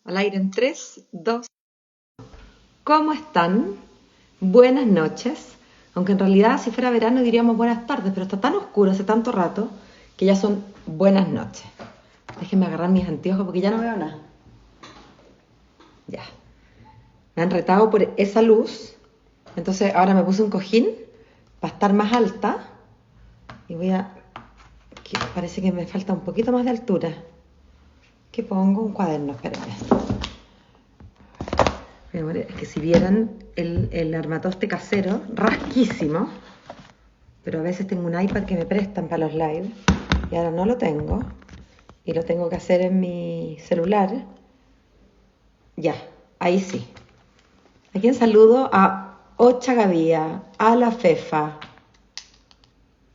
Al aire en 3, 2. ¿Cómo están? Buenas noches. Aunque en realidad si fuera verano diríamos buenas tardes, pero está tan oscuro hace tanto rato que ya son buenas noches. Déjenme agarrar mis anteojos porque ya no veo nada. Ya. Me han retado por esa luz. Entonces ahora me puse un cojín para estar más alta. Y parece que me falta un poquito más de altura. ¿Qué pongo? Un cuaderno, espérenme. Es que si vieran el armatoste casero, rasquísimo, pero a veces tengo un iPad que me prestan para los live y ahora no lo tengo y lo tengo que hacer en mi celular. Ya, ahí sí. ¿A quién saludo? A Ocha Gavía, a la Fefa,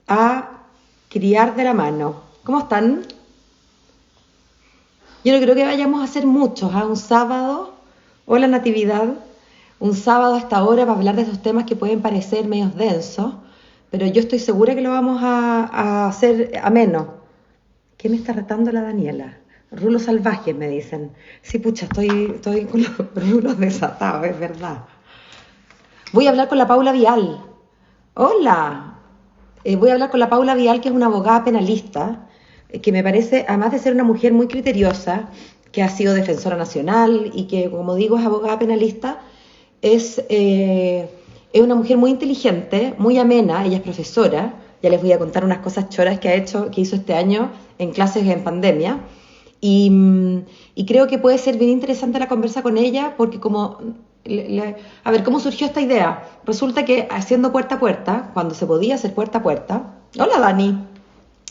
a Criar de la Mano. ¿Cómo están? Yo no creo que vayamos a hacer muchos, un sábado. Hola Natividad, un sábado a esta hora para hablar de estos temas que pueden parecer medios densos, pero yo estoy segura que lo vamos a hacer ameno. ¿Qué me está retando la Daniela? Rulos salvajes me dicen. Sí, pucha, estoy con los rulos desatados, es verdad. Voy a hablar con la Paula Vial. Hola. Voy a hablar con la Paula Vial, que es una abogada penalista, que me parece, además de ser una mujer muy criteriosa, que ha sido defensora nacional y que, como digo, es abogada penalista, es una mujer muy inteligente, muy amena. Ella es profesora. Ya les voy a contar unas cosas choras que hizo este año en clases en pandemia. Y creo que puede ser bien interesante la conversa con ella porque a ver, ¿cómo surgió esta idea? Resulta que haciendo puerta a puerta, cuando se podía hacer puerta a puerta, hola Dani,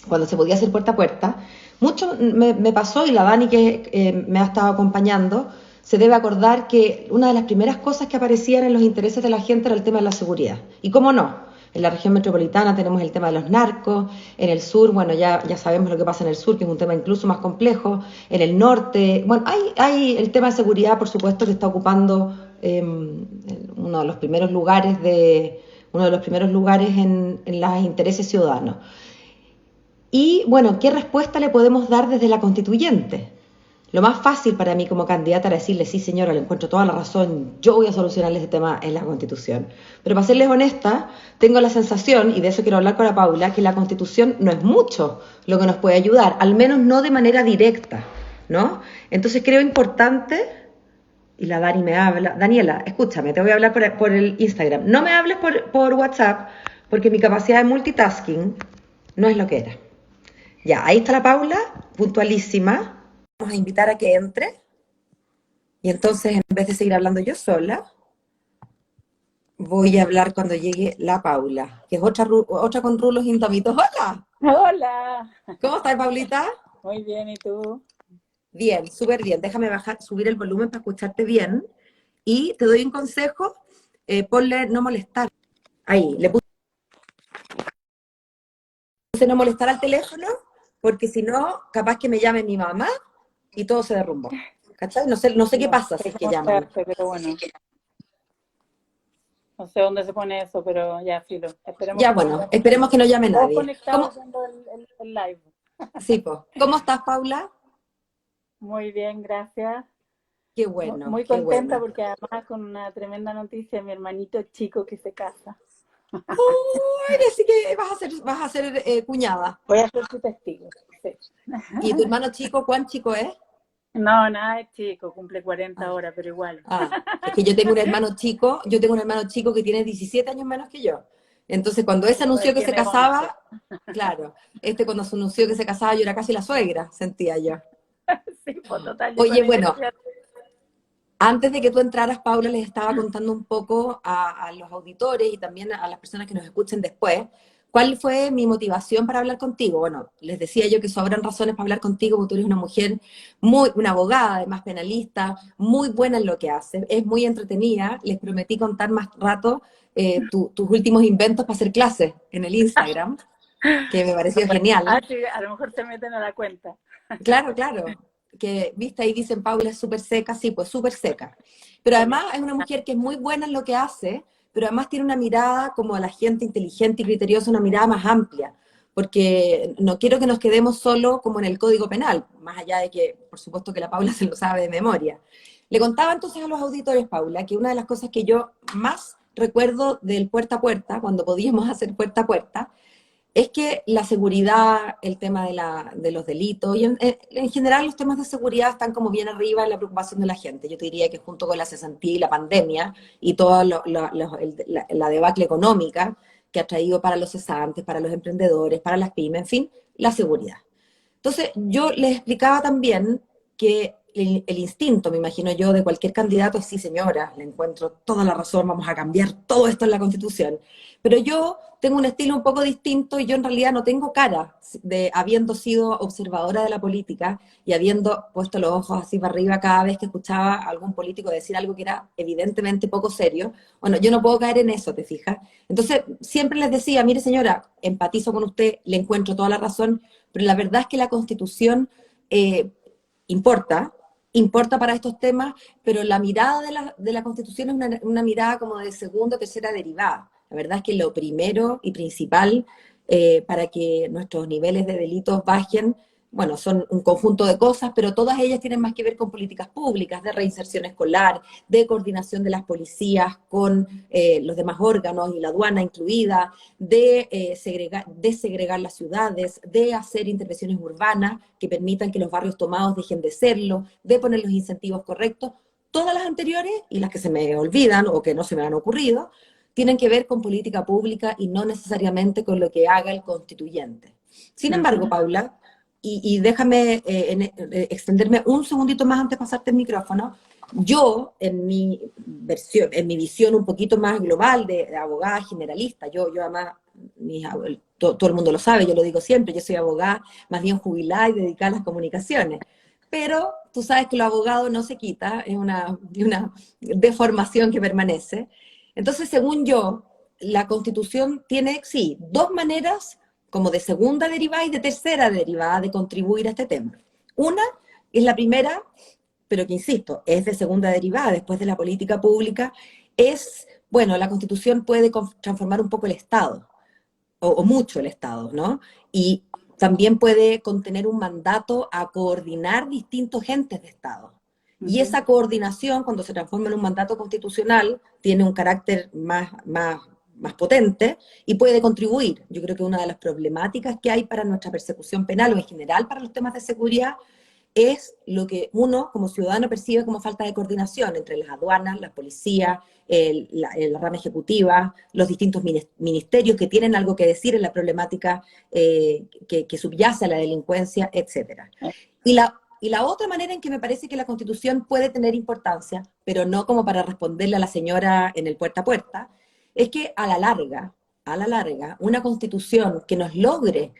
cuando se podía hacer puerta a puerta, mucho me pasó, y la Dani que me ha estado acompañando, se debe acordar que una de las primeras cosas que aparecían en los intereses de la gente era el tema de la seguridad. ¿Y cómo no? En la región metropolitana tenemos el tema de los narcos, en el sur, bueno, ya sabemos lo que pasa en el sur, que es un tema incluso más complejo, en el norte, bueno, hay el tema de seguridad, por supuesto, que está ocupando uno de los primeros lugares en los intereses ciudadanos. Y bueno, ¿qué respuesta le podemos dar desde la constituyente? Lo más fácil para mí como candidata era decirle, sí señora, le encuentro toda la razón, yo voy a solucionarle este tema en la Constitución. Pero para serles honesta, tengo la sensación, y de eso quiero hablar con la Paula, que la Constitución no es mucho lo que nos puede ayudar, al menos no de manera directa, ¿no? Entonces creo importante, y la Dani me habla, Daniela, escúchame, te voy a hablar por el Instagram, no me hables por WhatsApp, porque mi capacidad de multitasking no es lo que era. Ya, ahí está la Paula, puntualísima. Vamos a invitar a que entre. Y entonces, en vez de seguir hablando yo sola, voy a hablar cuando llegue la Paula, que es otra con rulos indomitos. ¡Hola! Hola. ¿Cómo estás, Paulita? Muy bien, ¿y tú? Bien, súper bien. Déjame subir el volumen para escucharte bien. Y te doy un consejo, ponle no molestar. Ahí, le puse no molestar al teléfono, porque si no, capaz que me llame mi mamá y todo se derrumbó. ¿Cachai? No sé qué No pasa si sé es que cómo se llaman. hace, pero bueno. No sé dónde se pone eso, pero ya, filo. Esperemos Ya, que no bueno, llame esperemos nadie. que no llame Todos nadie. conectados viendo el live. Sí, po. ¿Cómo estás, Paula? Muy bien, gracias. Qué bueno, Muy qué contenta bueno. porque además con una tremenda noticia, mi hermanito chico que se casa. Uy, así que vas a ser cuñada. Voy a ser su testigo. Sí. ¿Y tu hermano chico, cuán chico es? No, nada es chico, cumple 40 Ah, ahora, pero igual. es que yo tengo un hermano chico que tiene 17 años menos que yo. Entonces, cuando ese Pues anunció que se tiene 11. casaba, claro, cuando se anunció que se casaba, yo era casi la suegra, sentía yo. Sí, pues total, yo Oye, con ella. bueno, antes de que tú entraras, Paula, les estaba contando un poco a los auditores y también a las personas que nos escuchen después, cuál fue mi motivación para hablar contigo. Bueno, les decía yo que sobran razones para hablar contigo, porque tú eres una mujer una abogada, además penalista, muy buena en lo que hace, es muy entretenida. Les prometí contar más rato tus últimos inventos para hacer clases en el Instagram, que me pareció Ah, genial. sí, a lo mejor se meten a la cuenta. Claro, claro. Que, viste, ahí dicen, Paula es súper seca, sí, pues súper seca. Pero Oye, además es una mujer que es muy buena en lo que hace, pero además tiene una mirada como a la gente inteligente y criteriosa, una mirada más amplia. porque no quiero que nos quedemos solo como en el Código Penal, más allá de que, por supuesto, que la Paula se lo sabe de memoria. Le contaba entonces a los auditores, Paula, que una de las cosas que yo más recuerdo del puerta a puerta, cuando podíamos hacer puerta a puerta, es que la seguridad, el tema de los delitos, y en general los temas de seguridad están como bien arriba en la preocupación de la gente. Yo te diría que junto con la cesantía y la pandemia y toda la debacle económica que ha traído para los cesantes, para los emprendedores, para las pymes, en fin, la seguridad. Entonces, yo les explicaba también que el instinto, me imagino yo, de cualquier candidato es: sí, señora, le encuentro toda la razón, vamos a cambiar todo esto en la Constitución. Pero yo tengo un estilo un poco distinto y yo en realidad no tengo cara de habiendo sido observadora de la política y habiendo puesto los ojos así para arriba cada vez que escuchaba a algún político decir algo que era evidentemente poco serio. Bueno, yo no puedo caer en eso, ¿te fijas? Entonces, siempre les decía: mire, señora, empatizo con usted, le encuentro toda la razón, pero la verdad es que la Constitución eh, importa, importa para estos temas, pero la mirada de la Constitución es una mirada como de segunda o tercera derivada. La verdad es que lo primero y principal para que nuestros niveles de delitos bajen, bueno, son un conjunto de cosas, pero todas ellas tienen más que ver con políticas públicas, de reinserción escolar, de coordinación de las policías con los demás órganos y la aduana incluida, de segregar las ciudades, de hacer intervenciones urbanas que permitan que los barrios tomados dejen de serlo, de poner los incentivos correctos. Todas las anteriores, y las que se me olvidan o que no se me han ocurrido, tienen que ver con política pública y no necesariamente con lo que haga el constituyente. Sin embargo, Ujú. Paula, y déjame extenderme un segundito más antes de pasarte el micrófono. Yo, en mi visión un poquito más global de abogada generalista, yo además, todo el mundo lo sabe, yo lo digo siempre, yo soy abogada más bien jubilada y dedicada a las comunicaciones. Pero tú sabes que lo abogado no se quita, es una deformación que permanece. Entonces, según yo, la Constitución tiene, sí, dos maneras como de segunda derivada y de tercera derivada de contribuir a este tema. Una es la primera, pero que insisto, es de segunda derivada, después de la política pública, es, bueno, la Constitución puede transformar un poco el Estado, o mucho el Estado, ¿no? Y también puede contener un mandato a coordinar distintos entes de Estado. Y Ujú. esa coordinación, cuando se transforma en un mandato constitucional, tiene un carácter más potente y puede contribuir. Yo creo que una de las problemáticas que hay para nuestra persecución penal o en general para los temas de seguridad es lo que uno como ciudadano percibe como falta de coordinación entre las aduanas, la policía, la rama ejecutiva, los distintos ministerios que tienen algo que decir en la problemática que subyace a la delincuencia, etcétera. Y la otra manera en que me parece que la Constitución puede tener importancia, pero no como para responderle a la señora en el puerta a puerta, es que a la larga, una Constitución que nos logre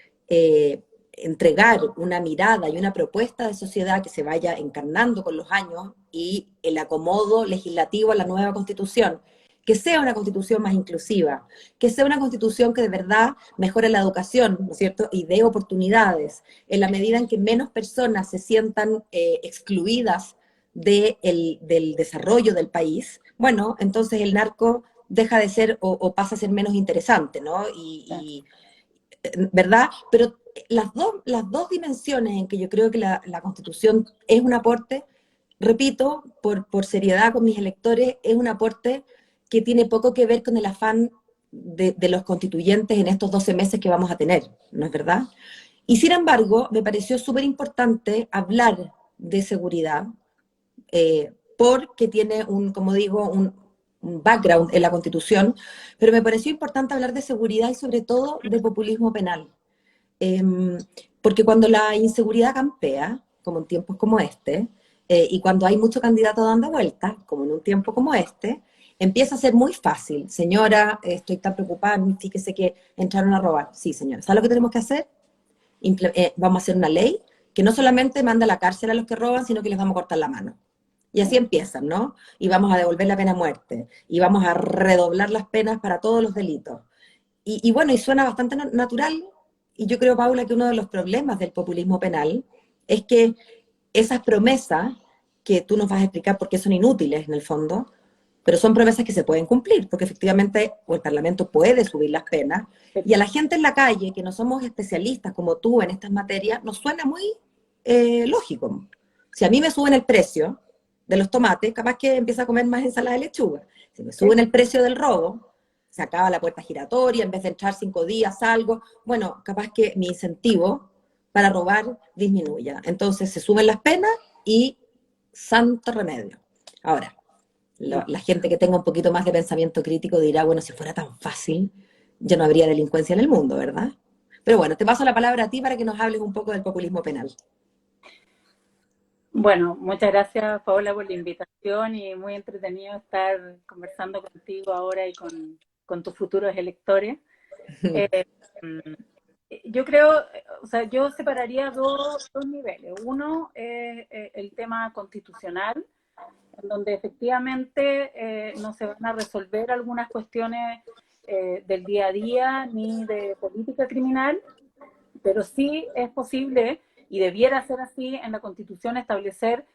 entregar una mirada y una propuesta de sociedad que se vaya encarnando con los años y el acomodo legislativo a la nueva Constitución, que sea una Constitución más inclusiva, que sea una Constitución que de verdad mejore la educación, ¿no es cierto? Y dé oportunidades, en la medida en que menos personas se sientan excluidas del desarrollo del país, bueno, entonces el narco deja de ser o pasa a ser menos interesante, ¿no? Claro. ¿Verdad? Pero las dos dimensiones en que yo creo que la Constitución es un aporte, repito, por seriedad con mis electores, es un aporte que tiene poco que ver con el afán de los constituyentes en estos 12 meses que vamos a tener, ¿no es verdad? Y sin embargo, me pareció súper importante hablar de seguridad, porque tiene como digo, un background en la Constitución, pero me pareció importante hablar de seguridad y sobre todo de populismo penal. Eh, Porque cuando la inseguridad campea, como en tiempos como este, y cuando hay muchos candidatos dando vueltas, como en un tiempo como este, empieza a ser muy fácil. Señora, estoy tan preocupada, fíjese que entraron a robar. Sí, señora, ¿sabe lo que tenemos que hacer? Vamos a hacer una ley que no solamente manda a la cárcel a los que roban, sino que les vamos a cortar la mano. Y así empiezan, ¿no? Y vamos a devolver la pena a muerte, y vamos a redoblar las penas para todos los delitos. Y bueno, y suena bastante natural, y yo creo, Paula, que uno de los problemas del populismo penal es que esas promesas, que tú nos vas a explicar por qué son inútiles en el fondo, pero son promesas que se pueden cumplir, porque efectivamente o el Parlamento puede subir las penas, y a la gente en la calle, que no somos especialistas como tú en estas materias, nos suena muy lógico. Si a mí me suben el precio de los tomates, capaz que empieza a comer más ensalada de lechuga. Si me suben el precio del robo, se acaba la puerta giratoria, en vez de entrar 5 días salgo, bueno, capaz que mi incentivo para robar disminuya. Entonces se suben las penas y santo remedio. Ahora, la gente que tenga un poquito más de pensamiento crítico dirá, bueno, si fuera tan fácil, ya no habría delincuencia en el mundo, ¿verdad? Pero bueno, te paso la palabra a ti para que nos hables un poco del populismo penal. Bueno, muchas gracias, Paola, por la invitación y muy entretenido estar conversando contigo ahora y con tus futuros electores. Eh, yo creo, o sea, yo separaría dos niveles. Uno es el tema constitucional, en donde efectivamente no se van a resolver algunas cuestiones del día a día ni de política criminal, pero sí es posible y debiera ser así en la Constitución establecer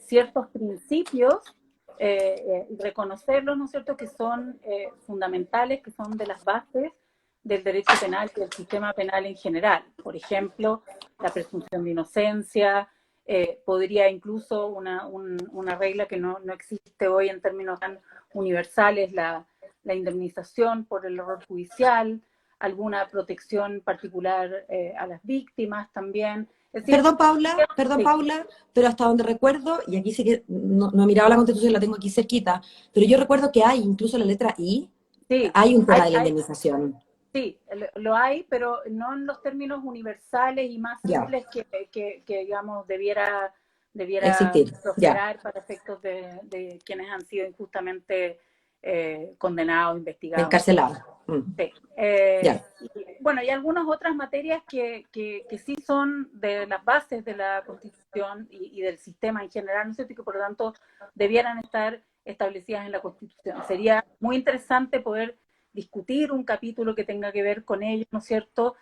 ciertos principios y reconocerlos, ¿no es cierto?, que son fundamentales, que son de las bases del derecho penal y del sistema penal en general. Por ejemplo, la presunción de inocencia, podría incluso una regla que no existe hoy en términos tan universales, la indemnización por el error judicial, alguna protección particular a las víctimas también. Es decir, Perdón, Paula, pero hasta donde recuerdo, y aquí sí que no he mirado la Constitución, la tengo aquí cerquita, pero yo recuerdo que hay, incluso la letra I, sí, hay un tema de la indemnización. sí, lo hay, pero no en los términos universales y más Ya, simples que digamos, debiera existir, ya, prosperar para efectos de quienes han sido injustamente condenados, investigados. encarcelado. Sí. Ya. Bueno, y algunas otras materias que sí son de las bases de la Constitución y del sistema en general, ¿no es cierto? Y que por lo tanto debieran estar establecidas en la Constitución. Sería muy interesante poder discutir un capítulo que tenga que ver con ello, ¿no es cierto?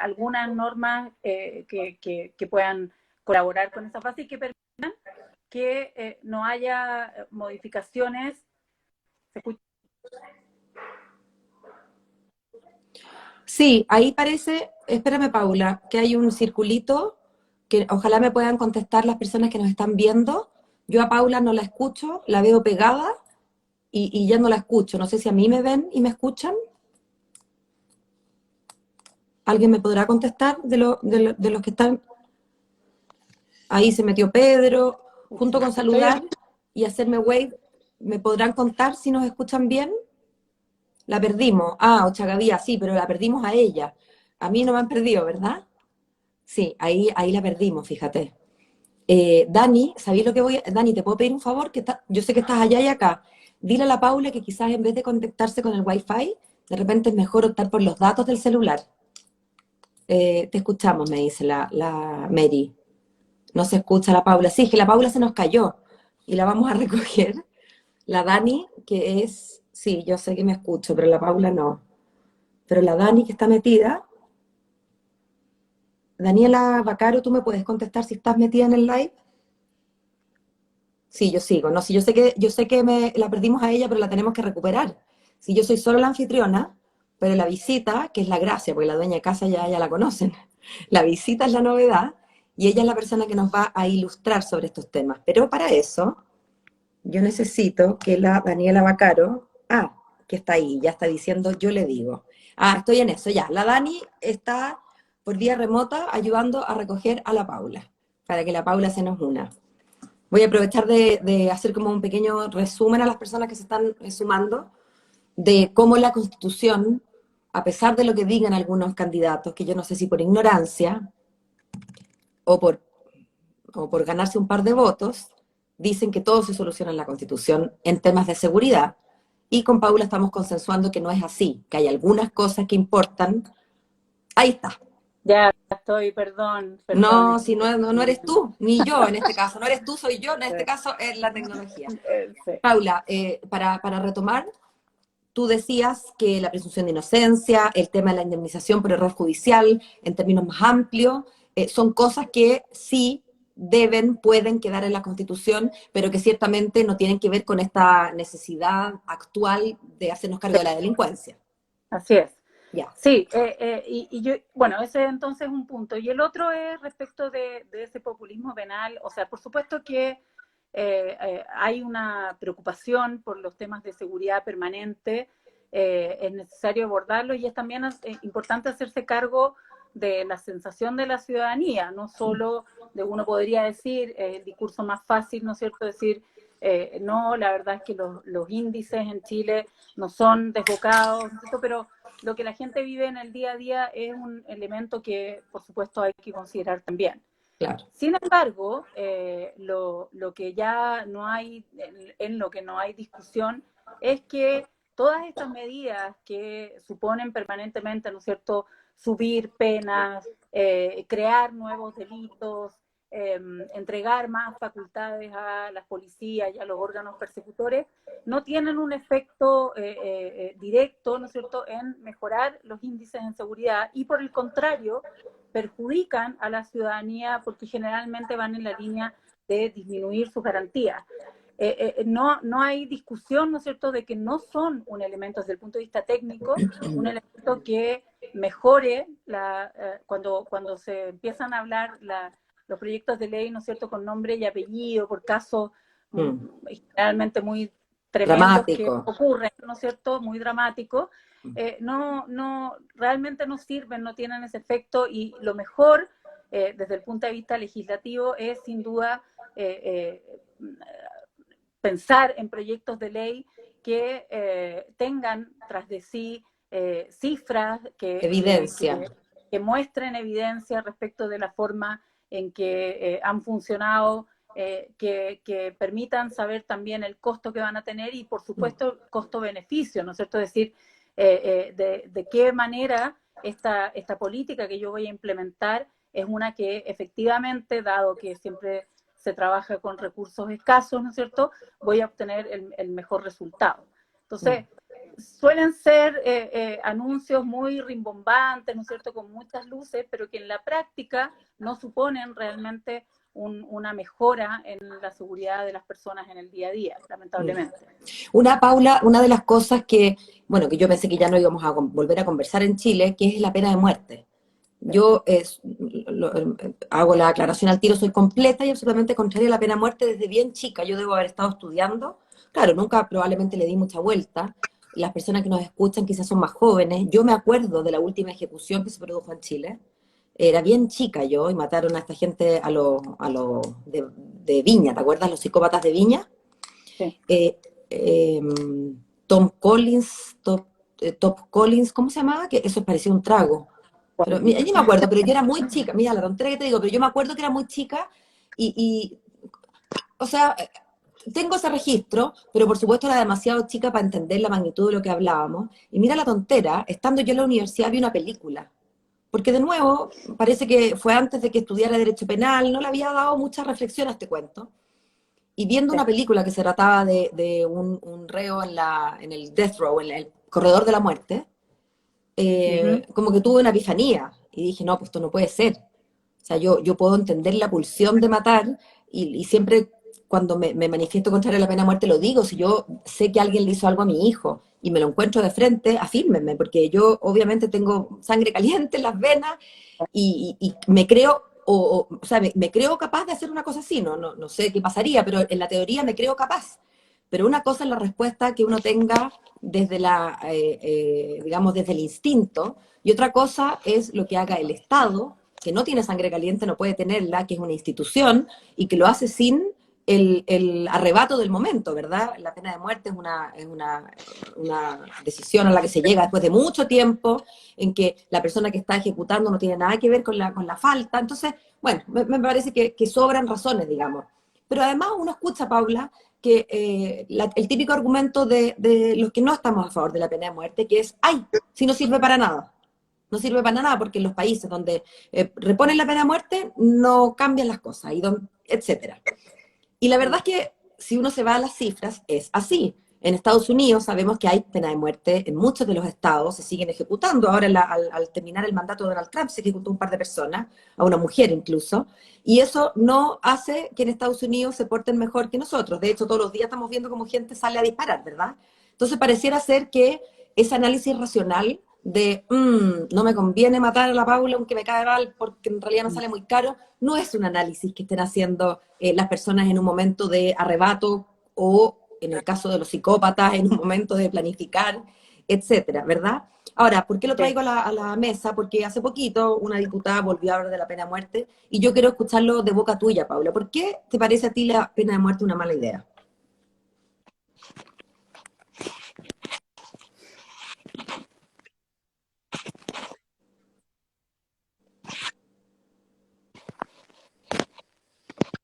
Algunas normas que puedan colaborar con esa base y que permitan que no haya modificaciones. ¿Se escucha? Sí, ahí parece, espérame Paula, que hay un circulito que ojalá me puedan contestar las personas que nos están viendo. Yo a Paula no la escucho, la veo pegada y ya no la escucho. No sé si a mí me ven y me escuchan. ¿Alguien me podrá contestar de los que están? Ahí se metió Pedro, junto con saludar y hacerme wave. ¿Me podrán contar si nos escuchan bien? La perdimos. Ah, Ochagavía, sí, pero la perdimos a ella. A mí no me han perdido, ¿verdad? Sí, ahí la perdimos, fíjate. Dani, ¿sabéis lo que voy a...? Dani, ¿te puedo pedir un favor? Yo sé que estás allá y acá. Dile a la Paula que quizás en vez de conectarse con el Wi-Fi, de repente es mejor optar por los datos del celular. Te escuchamos, me dice la Mary. No se escucha la Paula. Sí, es que la Paula se nos cayó y la vamos a recoger. La Dani, que es... Sí, yo sé que me escucho, pero la Paula no. Pero la Dani que está metida... Daniela Bacaro, ¿tú me puedes contestar si estás metida en el live? Sí, yo sigo. No, sí, yo sé que la perdimos a ella, pero la tenemos que recuperar. Sí, yo soy solo la anfitriona, pero la visita, que es la gracia, porque la dueña de casa ya la conocen. La visita es la novedad y ella es la persona que nos va a ilustrar sobre estos temas. Pero para eso, yo necesito que la Daniela Bacaro, que está ahí, ya está diciendo, yo le digo. Estoy en eso, ya. La Dani está por vía remota ayudando a recoger a la Paula, para que la Paula se nos una. Voy a aprovechar de hacer como un pequeño resumen a las personas que se están sumando de cómo la Constitución, a pesar de lo que digan algunos candidatos, que yo no sé si por ignorancia o por ganarse un par de votos, dicen que todo se soluciona en la Constitución en temas de seguridad. Y con Paula estamos consensuando que no es así, que hay algunas cosas que importan. Ahí está. Ya estoy, perdón. No, si no eres tú, ni yo en este caso, no eres tú, soy yo, en este caso es la tecnología. Sí. Paula, para retomar, tú decías que la presunción de inocencia, el tema de la indemnización por error judicial, en términos más amplios, son cosas que sí pueden quedar en la Constitución, pero que ciertamente no tienen que ver con esta necesidad actual de hacernos cargo de la delincuencia. Así es. Ya. Sí, y yo, bueno, ese entonces es un punto. Y el otro es respecto de ese populismo penal. O sea, por supuesto que hay una preocupación por los temas de seguridad permanente, es necesario abordarlo y es también importante hacerse cargo de la sensación de la ciudadanía, no solo de, uno podría decir, el discurso más fácil, ¿no es cierto?, decir, no, la verdad es que los índices en Chile no son desbocados, ¿no es cierto?, pero lo que la gente vive en el día a día es un elemento que, por supuesto, hay que considerar también. Claro. Sin embargo, lo que ya no hay, en lo que no hay discusión, es que todas estas medidas que suponen permanentemente, ¿no es cierto?, subir penas, crear nuevos delitos, entregar más facultades a las policías y a los órganos persecutores, no tienen un efecto directo, ¿no es cierto?, en mejorar los índices en seguridad y, por el contrario, perjudican a la ciudadanía porque generalmente van en la línea de disminuir sus garantías. No hay discusión, ¿no es cierto?, de que no son un elemento desde el punto de vista técnico, un elemento que mejore cuando se empiezan a hablar los proyectos de ley, ¿no es cierto?, con nombre y apellido, por casos generalmente muy tremendos que ocurren, ¿no es cierto?, muy dramáticos, realmente no sirven, no tienen ese efecto, y lo mejor desde el punto de vista legislativo es sin duda pensar en proyectos de ley que tengan tras de sí cifras que muestren evidencia respecto de la forma en que han funcionado, que permitan saber también el costo que van a tener y, por supuesto, costo-beneficio, ¿no es cierto? Es decir, de qué manera esta política que yo voy a implementar es una que efectivamente, dado que siempre se trabaja con recursos escasos, ¿no es cierto?, voy a obtener el mejor resultado. Entonces, suelen ser anuncios muy rimbombantes, ¿no es cierto?, con muchas luces, pero que en la práctica no suponen realmente una mejora en la seguridad de las personas en el día a día, lamentablemente. Paula, una de las cosas que yo pensé que ya no íbamos a volver a conversar en Chile, que es la pena de muerte. Yo hago la aclaración al tiro, soy completa y absolutamente contraria a la pena de muerte desde bien chica. Yo debo haber estado estudiando, claro, nunca probablemente le di mucha vuelta. Las personas que nos escuchan quizás son más jóvenes. Yo me acuerdo de la última ejecución que se produjo en Chile. Era bien chica yo y mataron a esta gente de Viña, ¿te acuerdas? Los psicópatas de Viña. Sí. Top Collins, ¿cómo se llamaba? Que eso parecía un trago. Pero, yo me acuerdo, pero yo era muy chica, mira la tontería que te digo, pero yo me acuerdo que era muy chica o sea, tengo ese registro, pero por supuesto era demasiado chica para entender la magnitud de lo que hablábamos. Y mira la tontera, estando yo en la universidad vi una película, porque de nuevo, parece que fue antes de que estudiara Derecho Penal, no le había dado mucha reflexión a este cuento. Y viendo una película que se trataba de un reo en el death row, en el corredor de la muerte, como que tuve una epifanía y dije, no, pues esto no puede ser. O sea, yo puedo entender la pulsión de matar y siempre cuando me manifiesto contra la pena de muerte lo digo. Si yo sé que alguien le hizo algo a mi hijo y me lo encuentro de frente, afírmenme, porque yo obviamente tengo sangre caliente en las venas y me creo, o sea, me creo capaz de hacer una cosa así. No sé qué pasaría, pero en la teoría me creo capaz. Pero una cosa es la respuesta que uno tenga desde digamos, desde el instinto, y otra cosa es lo que haga el Estado, que no tiene sangre caliente, no puede tenerla, que es una institución, y que lo hace sin el arrebato del momento, ¿verdad? La pena de muerte es una decisión a la que se llega después de mucho tiempo, en que la persona que está ejecutando no tiene nada que ver con la falta. Entonces, bueno, me parece que sobran razones, digamos. Pero además uno escucha, Paula, que el típico argumento de los que no estamos a favor de la pena de muerte, que es, ¡ay! Si no sirve para nada. No sirve para nada porque en los países donde reponen la pena de muerte no cambian las cosas, etcétera. Y la verdad es que si uno se va a las cifras, es así. En Estados Unidos sabemos que hay pena de muerte en muchos de los estados, se siguen ejecutando. Ahora, al terminar el mandato de Donald Trump, se ejecutó un par de personas, a una mujer incluso, y eso no hace que en Estados Unidos se porten mejor que nosotros. De hecho, todos los días estamos viendo cómo gente sale a disparar, ¿verdad? Entonces, pareciera ser que ese análisis racional de no me conviene matar a la Paula aunque me cae mal porque en realidad no sale muy caro, no es un análisis que estén haciendo las personas en un momento de arrebato o, en el caso de los psicópatas, en un momento de planificar, etcétera, ¿verdad? Ahora, ¿por qué lo Sí. traigo a la mesa? Porque hace poquito una diputada volvió a hablar de la pena de muerte y yo quiero escucharlo de boca tuya, Paula. ¿Por qué te parece a ti la pena de muerte una mala idea?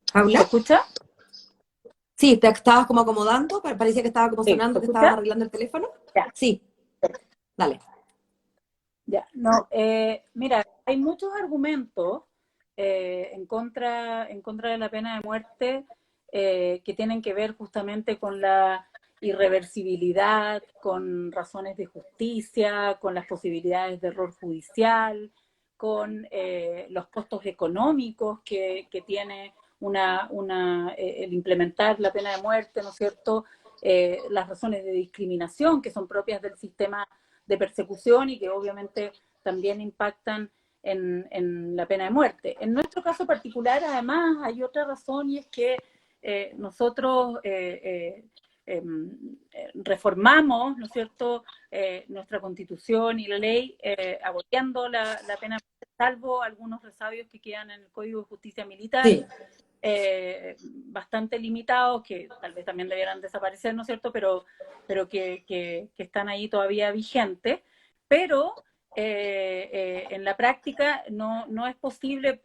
¿Se ¿Paula? escucha? Sí, te estabas como acomodando, parecía que estaba como Sí, sonando, ¿se que estabas escucha? arreglando el teléfono. Ya, Sí, dale. ya. No, mira, hay muchos argumentos en contra de la pena de muerte que tienen que ver justamente con la irreversibilidad, con razones de justicia, con las posibilidades de error judicial, con los costos económicos que tiene el implementar la pena de muerte, ¿no es cierto? Las razones de discriminación que son propias del sistema de persecución y que obviamente también impactan la pena de muerte. En nuestro caso particular, además, hay otra razón y es que nosotros reformamos, ¿no es cierto?, nuestra constitución y la ley aboliendo la pena de muerte, salvo algunos resabios que quedan en el Código de Justicia Militar, Sí, bastante limitados, que tal vez también debieran desaparecer, ¿no es cierto?, pero que están ahí todavía vigentes, pero en la práctica no es posible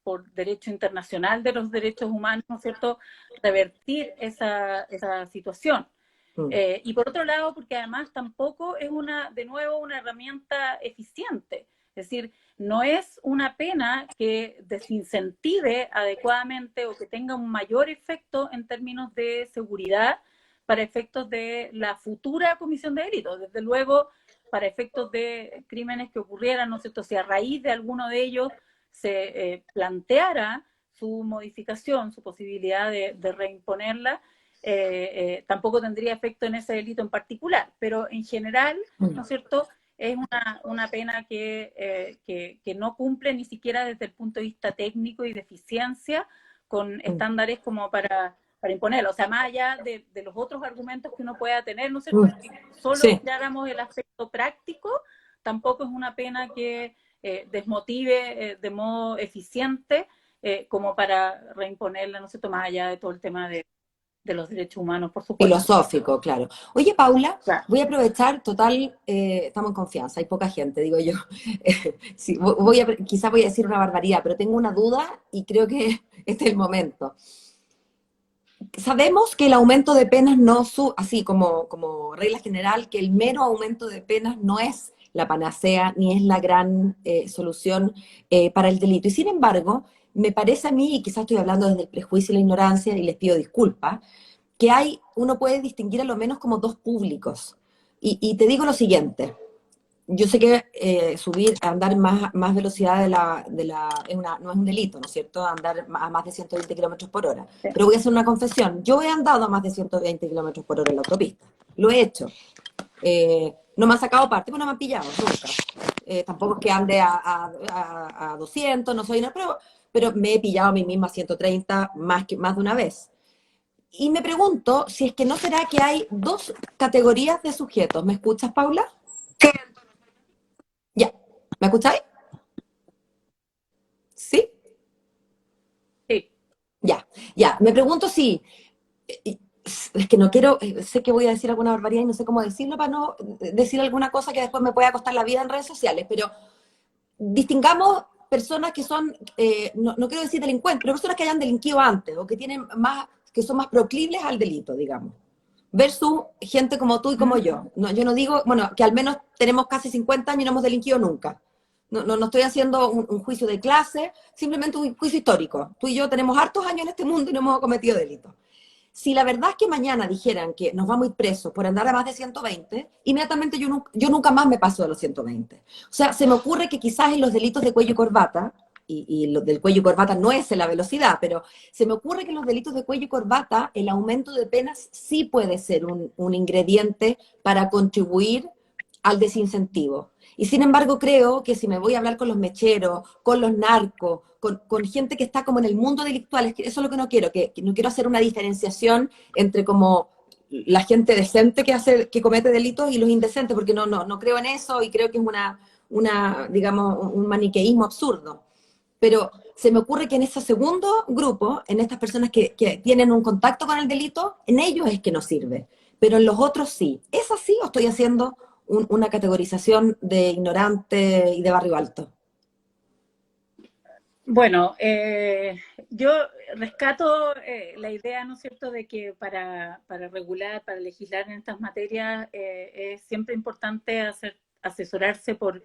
por derecho internacional de los derechos humanos, ¿no es cierto?, revertir esa situación. mm, Y por otro lado, porque además tampoco es de nuevo, una herramienta eficiente. Es decir, no es una pena que desincentive adecuadamente o que tenga un mayor efecto en términos de seguridad para efectos de la futura comisión de delitos. Desde luego, para efectos de crímenes que ocurrieran, ¿no es cierto? Si a raíz de alguno de ellos se planteara su modificación, su posibilidad de reimponerla, tampoco tendría efecto en ese delito en particular, pero en general, ¿no es mm. cierto?, es una pena que no cumple ni siquiera desde el punto de vista técnico y de eficiencia con estándares como para imponerlo. O sea, más allá de los otros argumentos que uno pueda tener, ¿no es cierto?, Mm, si solo sí. miráramos el aspecto práctico, tampoco es una pena que desmotive de modo eficiente como para reimponerla, ¿no es cierto?, más allá de todo el tema de los derechos humanos, por supuesto. Filosófico, claro. Oye, Paula, Claro. voy a aprovechar, total, estamos en confianza, hay poca gente, digo yo. Sí, quizás voy a decir una barbaridad, pero tengo una duda y creo que este es el momento. Sabemos que el aumento de penas no, así como regla general, que el mero aumento de penas no es la panacea ni es la gran solución para el delito. Y sin embargo, me parece a mí, y quizás estoy hablando desde el prejuicio y la ignorancia, y les pido disculpas, que uno puede distinguir a lo menos como dos públicos. Y te digo lo siguiente, yo sé que andar más velocidad no es un delito, ¿no es cierto? Andar a más de 120 kilómetros por hora. Sí. Pero voy a hacer una confesión. Yo he andado a más de 120 kilómetros por hora en la autopista. Lo he hecho. No me han sacado parte, pues no me han pillado, nunca. Tampoco es que ande a 200, no soy una prueba, pero me he pillado a mí misma a 130 más de una vez. Y me pregunto si es que no será que hay dos categorías de sujetos. ¿Me escuchas, Paula? Ya. ¿Me escucháis? ¿Sí? Sí. Ya. Ya. Me pregunto si. Es que no quiero. Sé que voy a decir alguna barbaridad y no sé cómo decirlo para no decir alguna cosa que después me pueda costar la vida en redes sociales, pero distingamos personas que son, no quiero decir delincuentes, pero personas que hayan delinquido antes o que tienen que son más proclives al delito, digamos. Versus gente como tú y como yo. No, yo no digo, bueno, que al menos tenemos casi 50 años y no hemos delinquido nunca. No estoy haciendo un juicio de clase, simplemente un juicio histórico. Tú y yo tenemos hartos años en este mundo y no hemos cometido delitos. si la verdad es que mañana dijeran que nos vamos a ir presos por andar a más de 120, inmediatamente yo nunca más me paso de los 120. O sea, se me ocurre que quizás en los delitos de cuello y corbata, y lo del cuello y corbata no es en la velocidad, pero se me ocurre que en los delitos de cuello y corbata el aumento de penas sí puede ser un ingrediente para contribuir al desincentivo. Y sin embargo creo que si me voy a hablar con los mecheros, con los narcos, con gente que está como en el mundo delictual, eso es lo que no quiero, que no quiero hacer una diferenciación entre como la gente decente que comete delitos y los indecentes, porque no creo en eso y creo que es digamos, un maniqueísmo absurdo. Pero se me ocurre que en ese segundo grupo, en estas personas que tienen un contacto con el delito, en ellos es que no sirve, pero en los otros sí. ¿Es así o estoy haciendo una categorización de ignorante y de barrio alto? Bueno, yo rescato la idea, ¿no es cierto?, de que para regular, para legislar en estas materias es siempre importante asesorarse por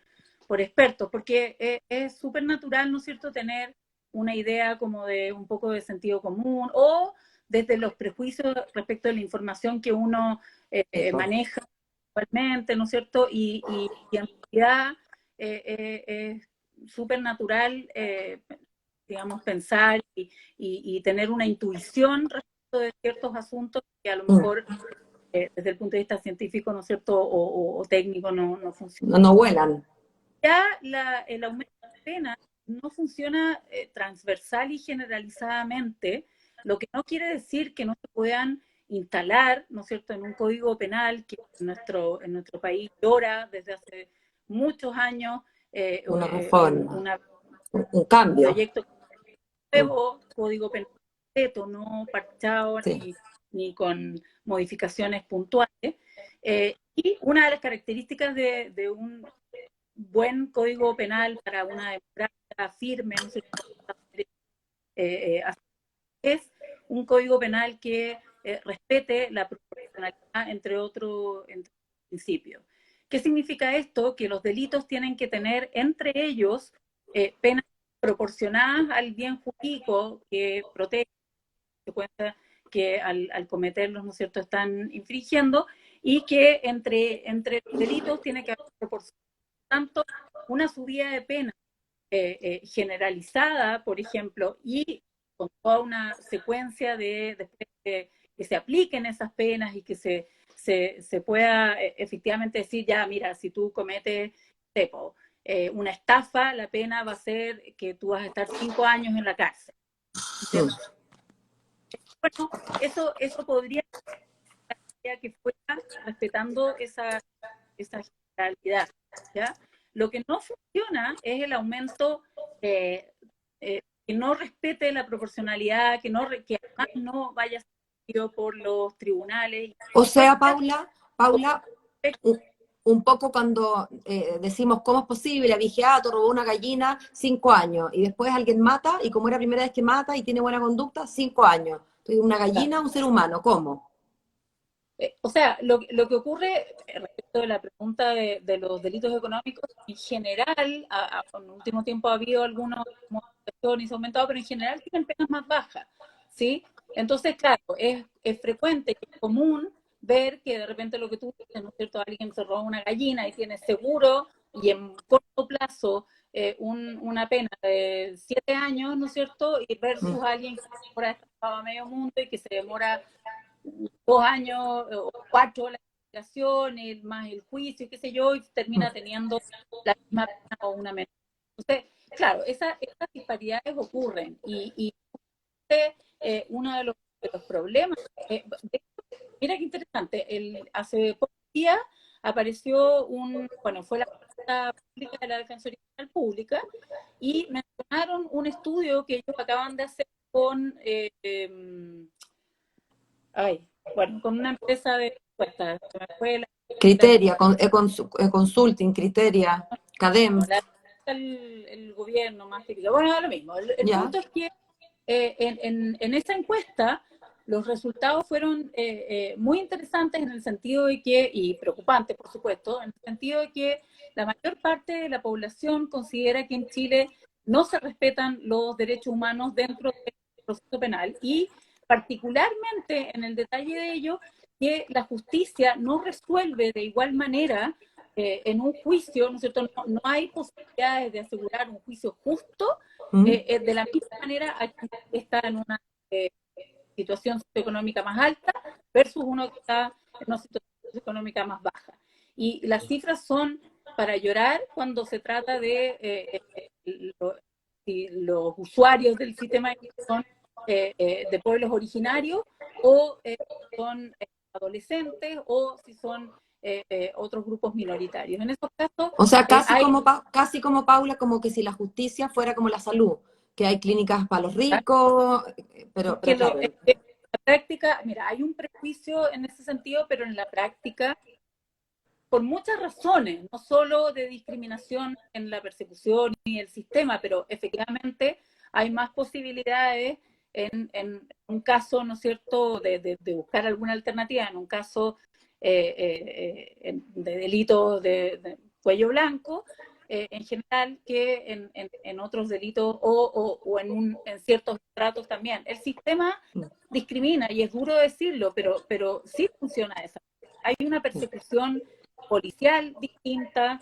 expertos, porque es súper natural, ¿no es cierto?, tener una idea como de un poco de sentido común o desde los prejuicios respecto de la información que uno maneja actualmente, ¿no es cierto?, y en realidad es súper natural, digamos, pensar y tener una intuición respecto de ciertos asuntos que a lo mejor desde el punto de vista científico, ¿no es cierto?, o técnico no funciona. No vuelan. Ya el aumento de pena no funciona transversal y generalizadamente, lo que no quiere decir que no se puedan instalar, ¿no es cierto?, en un código penal que en nuestro país llora desde hace muchos años Una reforma, un un cambio. proyecto nuevo, código penal completo, no parchado Sí. ni con modificaciones puntuales. Y una de las características de un buen código penal para una democracia firme, ¿no? Es un código penal que respete la proporcionalidad, entre otros principios. ¿Qué significa esto? Que los delitos tienen que tener entre ellos penas proporcionadas al bien jurídico que protege, que al cometerlos, ¿no es cierto?, están infringiendo, y que entre los delitos tiene que haber proporcionado tanto una subida de pena generalizada, por ejemplo, y con toda una secuencia de que se apliquen esas penas y que se pueda efectivamente decir, ya, mira, si tú cometes una estafa, la pena va a ser que tú vas a estar 5 años en la cárcel. ¿Entiendes? Bueno, eso podría ser que fuera respetando esa generalidad, ¿ya? Lo que no funciona es el aumento que no respete la proporcionalidad, que además no vaya seguido por los tribunales. O sea, Paula, un poco cuando decimos cómo es posible, abigeato, robó una gallina, 5 años, y después alguien mata, y como era la primera vez que mata y tiene buena conducta, 5 años. Entonces, una gallina, un ser humano, ¿cómo? O sea, lo que ocurre respecto de la pregunta de los delitos económicos, en general, en último tiempo ha habido algunas modificaciones y se ha aumentado, pero en general tienen penas más bajas, ¿sí? Entonces, claro, es frecuente y es común ver que de repente lo que tú dices, ¿no es cierto?, alguien se roba una gallina y tiene seguro y en corto plazo una pena de 7 años, ¿no es cierto?, y versus alguien que se demora a medio mundo y que se demora 2 años o 4 la investigación, más el juicio, qué sé yo, y termina teniendo la misma pena o una menos. Entonces, claro, esas disparidades ocurren y uno de los problemas, mira qué interesante, hace pocos días apareció bueno, fue la pública de la Defensoría Penal Pública y mencionaron un estudio que ellos acaban de hacer con con una empresa de encuestas, Criteria, consulting, criteria, cadem, el gobierno más típico. Bueno, lo mismo. El ¿ya? punto es que en esa encuesta los resultados fueron muy interesantes en el sentido de que, y preocupantes por supuesto, en el sentido de que la mayor parte de la población considera que en Chile no se respetan los derechos humanos dentro del proceso penal y particularmente en el detalle de ello, que la justicia no resuelve de igual manera en un juicio, ¿no es cierto? No hay posibilidades de asegurar un juicio justo de la misma manera a quien está en una situación socioeconómica más alta versus uno que está en una situación socioeconómica más baja. Y las cifras son para llorar cuando se trata de los usuarios del sistema son de pueblos originarios o son adolescentes o si son otros grupos minoritarios. En esos casos O sea, hay... casi como Paula, como que si la justicia fuera como la salud, que hay clínicas para los ricos, pero que claro. en la práctica, mira, hay un prejuicio en ese sentido, pero en la práctica, por muchas razones, no solo de discriminación en la persecución y el sistema, pero efectivamente hay más posibilidades en un caso, ¿no es cierto?, de buscar alguna alternativa, en un caso de delito de cuello blanco, en general, que en otros delitos o en ciertos tratos también. El sistema discrimina, y es duro decirlo, pero sí funciona de esa manera. Hay una persecución policial distinta,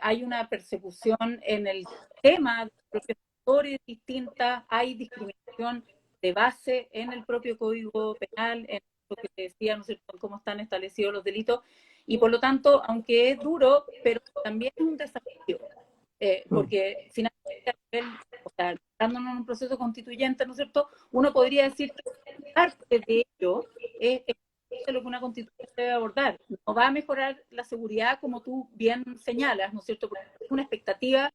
hay una persecución en el tema de profesores distinta, hay discriminación de base en el propio Código Penal, en lo que te decía, ¿no sé cómo están establecidos los delitos, y por lo tanto, aunque es duro, pero también es un desafío, porque finalmente, o sea, estando en un proceso constituyente, ¿no es cierto?, uno podría decir que parte de ello es lo que una constitución debe abordar. No va a mejorar la seguridad como tú bien señalas, ¿no es cierto?, porque es una expectativa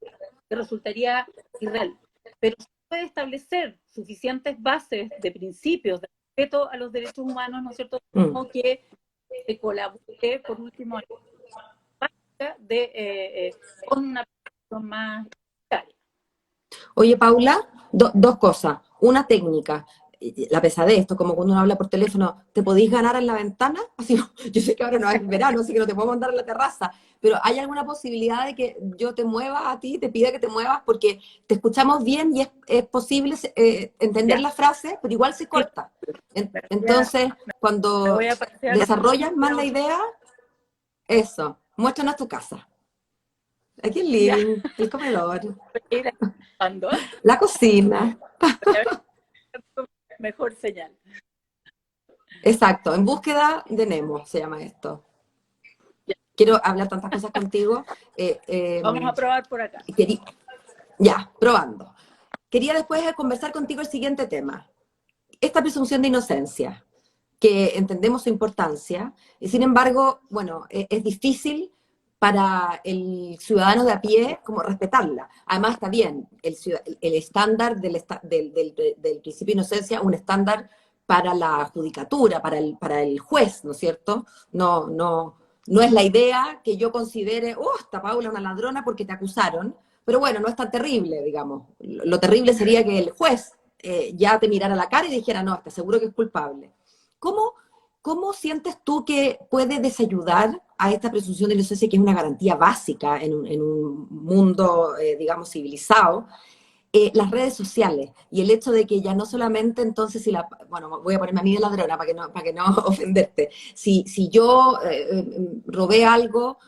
que resultaría irreal. Pero se puede establecer suficientes bases de principios de respeto a los derechos humanos, ¿no es cierto?, como que se colabore, por último, con una percepción más igualitaria. Oye, Paula, dos cosas. Una técnica, la pesadez, esto como cuando uno habla por teléfono, ¿te podéis ganar en la ventana? Así, yo sé que ahora no es verano, así que no te puedo mandar en la terraza, pero ¿hay alguna posibilidad de que yo te mueva a ti, te pida que te muevas? Porque te escuchamos bien y es posible entender Ya. la frase, pero igual se corta. Entonces, Me cuando voy a pasear. desarrollas más la idea, eso, muéstranos tu casa. Aquí el Ya, living, el comedor, voy a ir cuando la cocina. mejor señal. Exacto, en búsqueda de Nemo se llama esto. Ya. Quiero hablar tantas cosas contigo. Vamos a probar por acá. Ya, probando. Quería después conversar contigo el siguiente tema. Esta presunción de inocencia, que entendemos su importancia, y sin embargo, bueno, es difícil para el ciudadano de a pie como respetarla. Además está bien, el estándar del principio de inocencia, un estándar para la judicatura, para el juez, ¿no es cierto? No es la idea que yo considere, oh, esta Paula es una ladrona porque te acusaron, pero bueno, no es tan terrible, digamos. Lo terrible sería que el juez ya te mirara la cara y dijera, no, te aseguro que es culpable. ¿Cómo, ¿Cómo sientes tú que puede desayudar a esta presunción de inocencia, que es una garantía básica en un mundo, digamos, civilizado, las redes sociales y el hecho de que ya no solamente entonces, si la, bueno, voy a ponerme a mí de ladrona para que no ofenderte, si yo robé algo,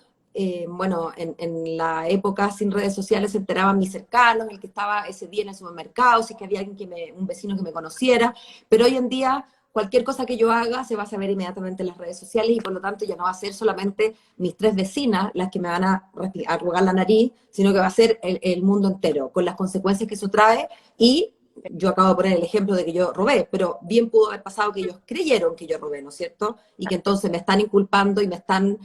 bueno, en la época sin redes sociales se enteraban mis cercanos, el que estaba ese día en el supermercado, si es que había alguien un vecino que me conociera, pero hoy en día cualquier cosa que yo haga se va a saber inmediatamente en las redes sociales y por lo tanto ya no va a ser solamente mis tres vecinas las que me van a arrugar la nariz, sino que va a ser el mundo entero, con las consecuencias que eso trae. Y yo acabo de poner el ejemplo de que yo robé, pero bien pudo haber pasado que ellos creyeron que yo robé, ¿no es cierto? Y que entonces me están inculpando y me están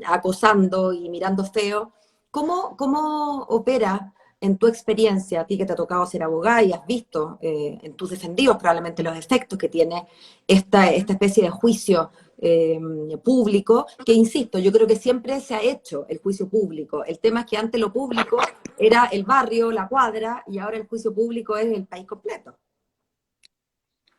acosando y mirando feo. ¿Cómo opera en tu experiencia, a ti que te ha tocado ser abogada y has visto en tus defendidos probablemente los efectos que tiene esta especie de juicio público, que insisto, yo creo que siempre se ha hecho el juicio público. El tema es que antes lo público era el barrio, la cuadra, y ahora el juicio público es el país completo.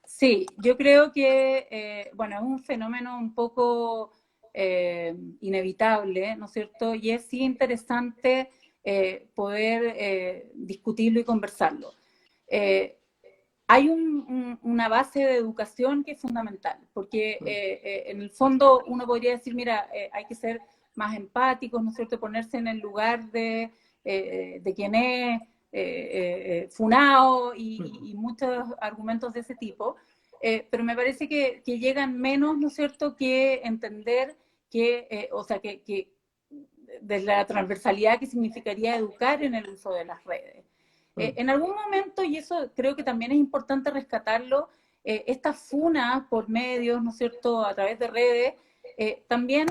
Sí, yo creo que, bueno, es un fenómeno un poco inevitable, ¿no es cierto? Y es sí interesante poder discutirlo y conversarlo. hay una base de educación que es fundamental, porque en el fondo uno podría decir, mira, hay que ser más empáticos, ¿no es cierto?, ponerse en el lugar de quien es funado y muchos argumentos de ese tipo, pero me parece que llegan menos, ¿no es cierto?, que entender que, o sea, que de la transversalidad que significaría educar en el uso de las redes. En algún momento, y eso creo que también es importante rescatarlo, estas funas por medios, ¿no es cierto?, a través de redes, también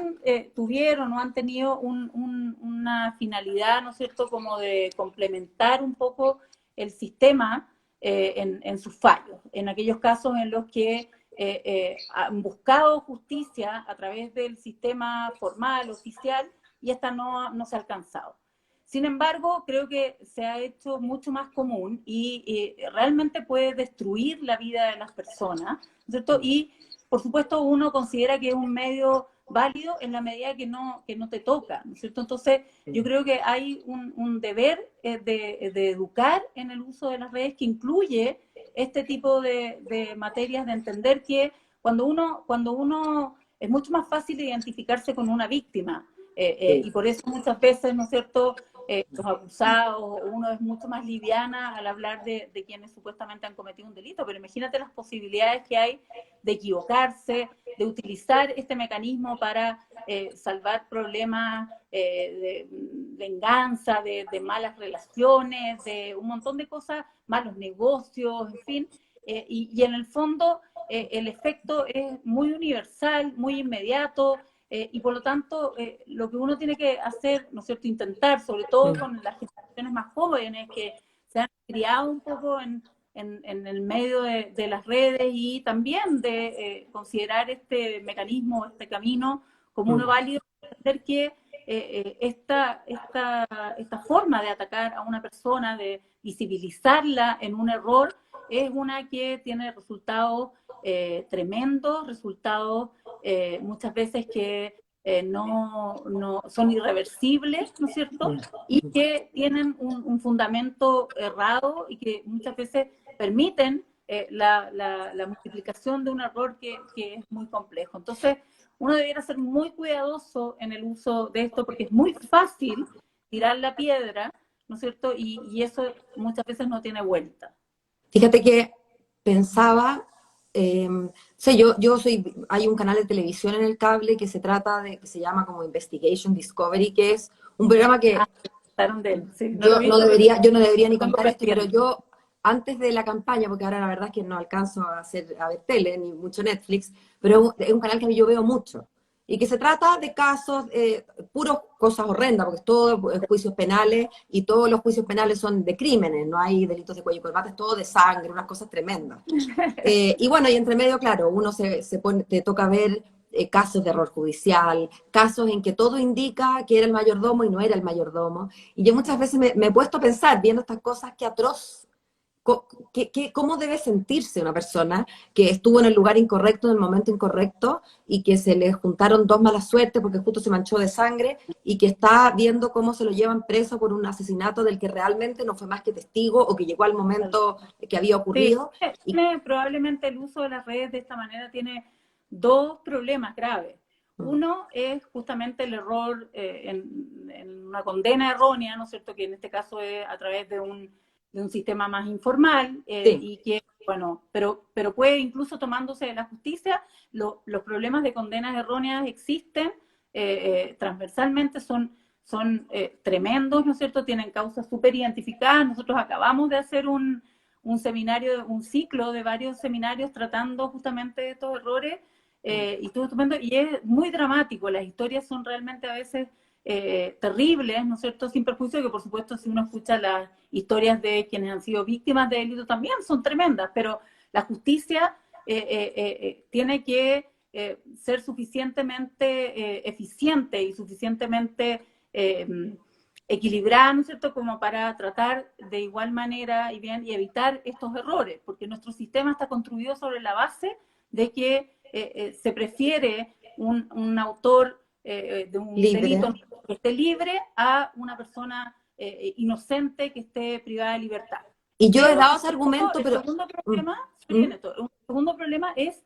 tuvieron o han tenido una finalidad, ¿no es cierto?, como de complementar un poco el sistema en sus fallos, en aquellos casos en los que han buscado justicia a través del sistema formal, oficial, y esta no se ha alcanzado. Sin embargo, creo que se ha hecho mucho más común y realmente puede destruir la vida de las personas, ¿cierto? Y, por supuesto, uno considera que es un medio válido en la medida que no te toca, ¿no es cierto? Entonces, yo creo que hay un deber de educar en el uso de las redes que incluye este tipo de materias, de entender que cuando uno es mucho más fácil identificarse con una víctima, y por eso muchas veces, ¿no es cierto?, los acusados, uno es mucho más liviana al hablar de quienes supuestamente han cometido un delito, pero imagínate las posibilidades que hay de equivocarse, de utilizar este mecanismo para salvar problemas de venganza, de malas relaciones, de un montón de cosas, malos negocios, en fin, y en el fondo el efecto es muy universal, muy inmediato, y por lo tanto, lo que uno tiene que hacer, ¿no es cierto?, intentar, sobre todo con las generaciones más jóvenes que se han criado un poco en el medio de las redes y también de considerar este mecanismo, este camino como uno válido, entender que esta forma de atacar a una persona, de visibilizarla en un error, es una que tiene resultados tremendos, resultados muchas veces que no son irreversibles, ¿no es cierto? Y que tienen un fundamento errado y que muchas veces permiten la multiplicación de un error que es muy complejo. Entonces, uno debiera ser muy cuidadoso en el uso de esto porque es muy fácil tirar la piedra, ¿no es cierto? Y eso muchas veces no tiene vuelta. Fíjate que pensaba, sé, yo soy, hay un canal de televisión en el cable que se trata de, que se llama como Investigation Discovery, que es un programa que De él. Sí, no lo he visto, yo no debería ni contar esto, pero pendiente. yo antes de la campaña, porque ahora la verdad es que no alcanzo a ver tele, ni mucho Netflix, pero es un canal que a mí yo veo mucho, y que se trata de casos, puros cosas horrendas, porque es todo juicios penales, y todos los juicios penales son de crímenes, no hay delitos de cuello y corbata, es todo de sangre, unas cosas tremendas. Y bueno, y entre medio, claro, uno se pone, te toca ver casos de error judicial, casos en que todo indica que era el mayordomo y no era el mayordomo. Y yo muchas veces me he puesto a pensar, viendo estas cosas, qué atroz, cómo debe sentirse una persona que estuvo en el lugar incorrecto, en el momento incorrecto, y que se le juntaron dos malas suertes porque justo se manchó de sangre, y que está viendo cómo se lo llevan preso por un asesinato del que realmente no fue más que testigo o que llegó al momento que había Sí, ocurrido. Y, probablemente el uso de las redes de esta manera tiene dos problemas graves. Uno es justamente el error en una condena errónea, ¿no es cierto?, que en este caso es a través de un sistema más informal sí. y que, bueno, pero puede incluso tomándose de la justicia, los problemas de condenas erróneas existen transversalmente, son tremendos, ¿no es cierto?, tienen causas súper identificadas. Nosotros acabamos de hacer un seminario, un ciclo de varios seminarios tratando justamente de estos errores y estuvo estupendo y es muy dramático, las historias son realmente a veces terribles, ¿no es cierto?, sin perjuicio de que por supuesto si uno escucha las historias de quienes han sido víctimas de delitos también son tremendas, pero la justicia tiene que ser suficientemente eficiente y suficientemente equilibrada, ¿no es cierto?, como para tratar de igual manera y bien y evitar estos errores, porque nuestro sistema está construido sobre la base de que se prefiere un autor de un Libre. delito que esté libre a una persona inocente que esté privada de libertad. Y yo he Pero dado ese argumento, el pero... segundo Mm, problema, mm, el segundo problema es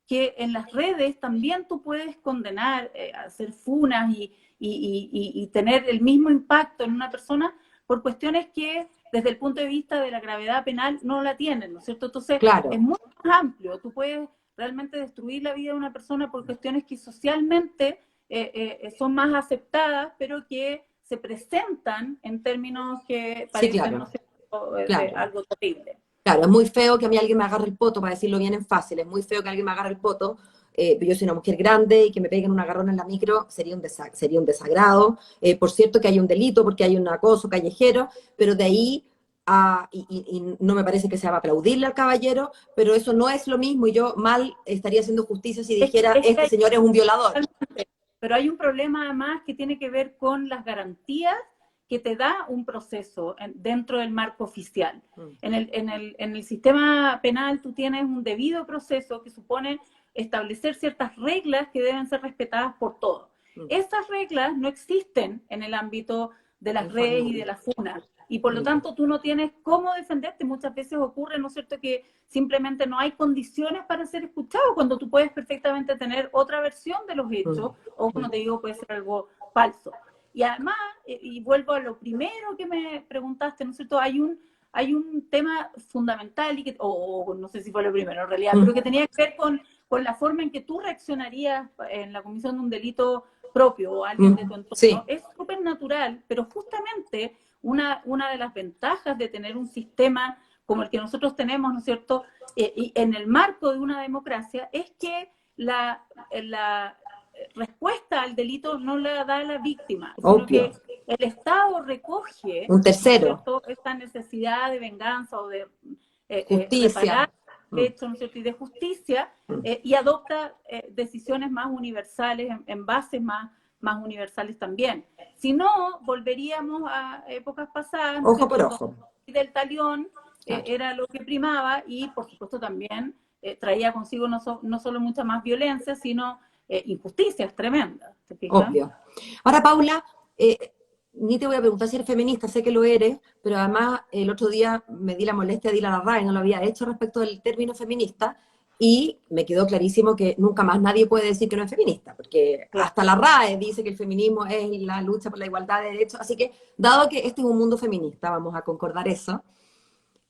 que en las redes también tú puedes condenar, hacer funas y tener el mismo impacto en una persona por cuestiones que desde el punto de vista de la gravedad penal no la tienen, ¿no es cierto? Entonces es claro, muy más amplio, tú puedes realmente destruir la vida de una persona por cuestiones que socialmente son más aceptadas, pero que se presentan en términos que sí, parecen, no claro, sé, claro. algo terrible. Claro, es muy feo que a mí alguien me agarre el poto, para decirlo bien en fácil, es muy feo que alguien me agarre el poto, pero yo soy una mujer grande y que me peguen un agarrón en la micro sería un desagrado. Por cierto que hay un delito porque hay un acoso callejero, pero de ahí y no me parece que sea para aplaudirle al caballero, pero eso no es lo mismo y yo mal estaría haciendo justicia si dijera, Es que este señor es un violador. pero hay un problema además que tiene que ver con las garantías que te da un proceso dentro del marco oficial. Mm, En el sistema penal tú tienes un debido proceso que supone establecer ciertas reglas que deben ser respetadas por todos. mm, Esas reglas no existen en el ámbito de las redes y de informal. la FUNA. Y por lo Mm, tanto tú no tienes cómo defenderte. Muchas veces ocurre, ¿no es cierto?, que simplemente no hay condiciones para ser escuchado cuando tú puedes perfectamente tener otra versión de los mm, hechos o, mm. como te digo, puede ser algo falso. Y además, y vuelvo a lo primero que me preguntaste, ¿no es cierto?, hay un tema fundamental, o no sé si fue lo primero en realidad, pero que Mm, tenía que ver con la forma en que tú reaccionarías en la comisión de un delito propio o alguien de tu entorno. sí, Es súper natural, pero justamente una de las ventajas de tener un sistema como el que nosotros tenemos, ¿no es cierto?, y en el marco de una democracia, es que la respuesta al delito no la da la víctima, sino obvio. que el Estado recoge, Un ¿no es tercero, cierto?, esta necesidad de venganza o de reparar justicia. Mm, hechos, ¿no es cierto?, y de justicia, mm. y adopta decisiones más universales, en bases más universales también. Si no, volveríamos a épocas pasadas, ¿no es Ojo cierto?, por en donde ojo. del talión Claro, era lo que primaba y, por supuesto, también traía consigo no solo mucha más violencia, sino injusticias tremendas, ¿te fijas? obvio. Ahora, Paula, ni te voy a preguntar si eres feminista, sé que lo eres, pero además el otro día me di la molestia de ir a la RAE, no lo había hecho respecto del término feminista, y me quedó clarísimo que nunca más nadie puede decir que no es feminista, porque Claro. hasta la RAE dice que el feminismo es la lucha por la igualdad de derechos, así que dado que este es un mundo feminista, vamos a concordar eso.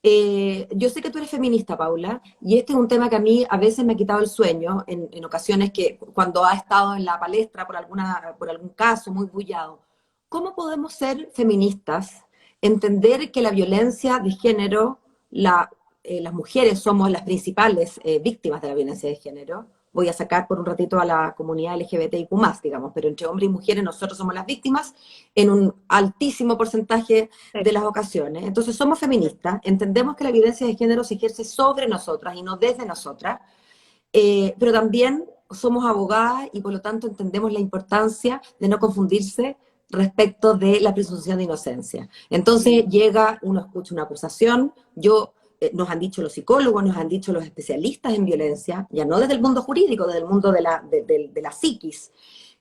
Yo sé que tú eres feminista, Paula, y este es un tema que a mí a veces me ha quitado el sueño en ocasiones que cuando ha estado en la palestra por algún caso muy bullado. ¿Cómo podemos ser feministas, entender que la violencia de género, las mujeres somos las principales víctimas de la violencia de género? Voy a sacar por un ratito a la comunidad LGBTIQ+, digamos, pero entre hombres y mujeres nosotros somos las víctimas en un altísimo porcentaje Sí. de las ocasiones. Entonces somos feministas, entendemos que la violencia de género se ejerce sobre nosotras y no desde nosotras, pero también somos abogadas y por lo tanto entendemos la importancia de no confundirse respecto de la presunción de inocencia. Entonces llega, uno escucha una acusación, nos han dicho los psicólogos, nos han dicho los especialistas en violencia, ya no desde el mundo jurídico, desde el mundo de la psiquis,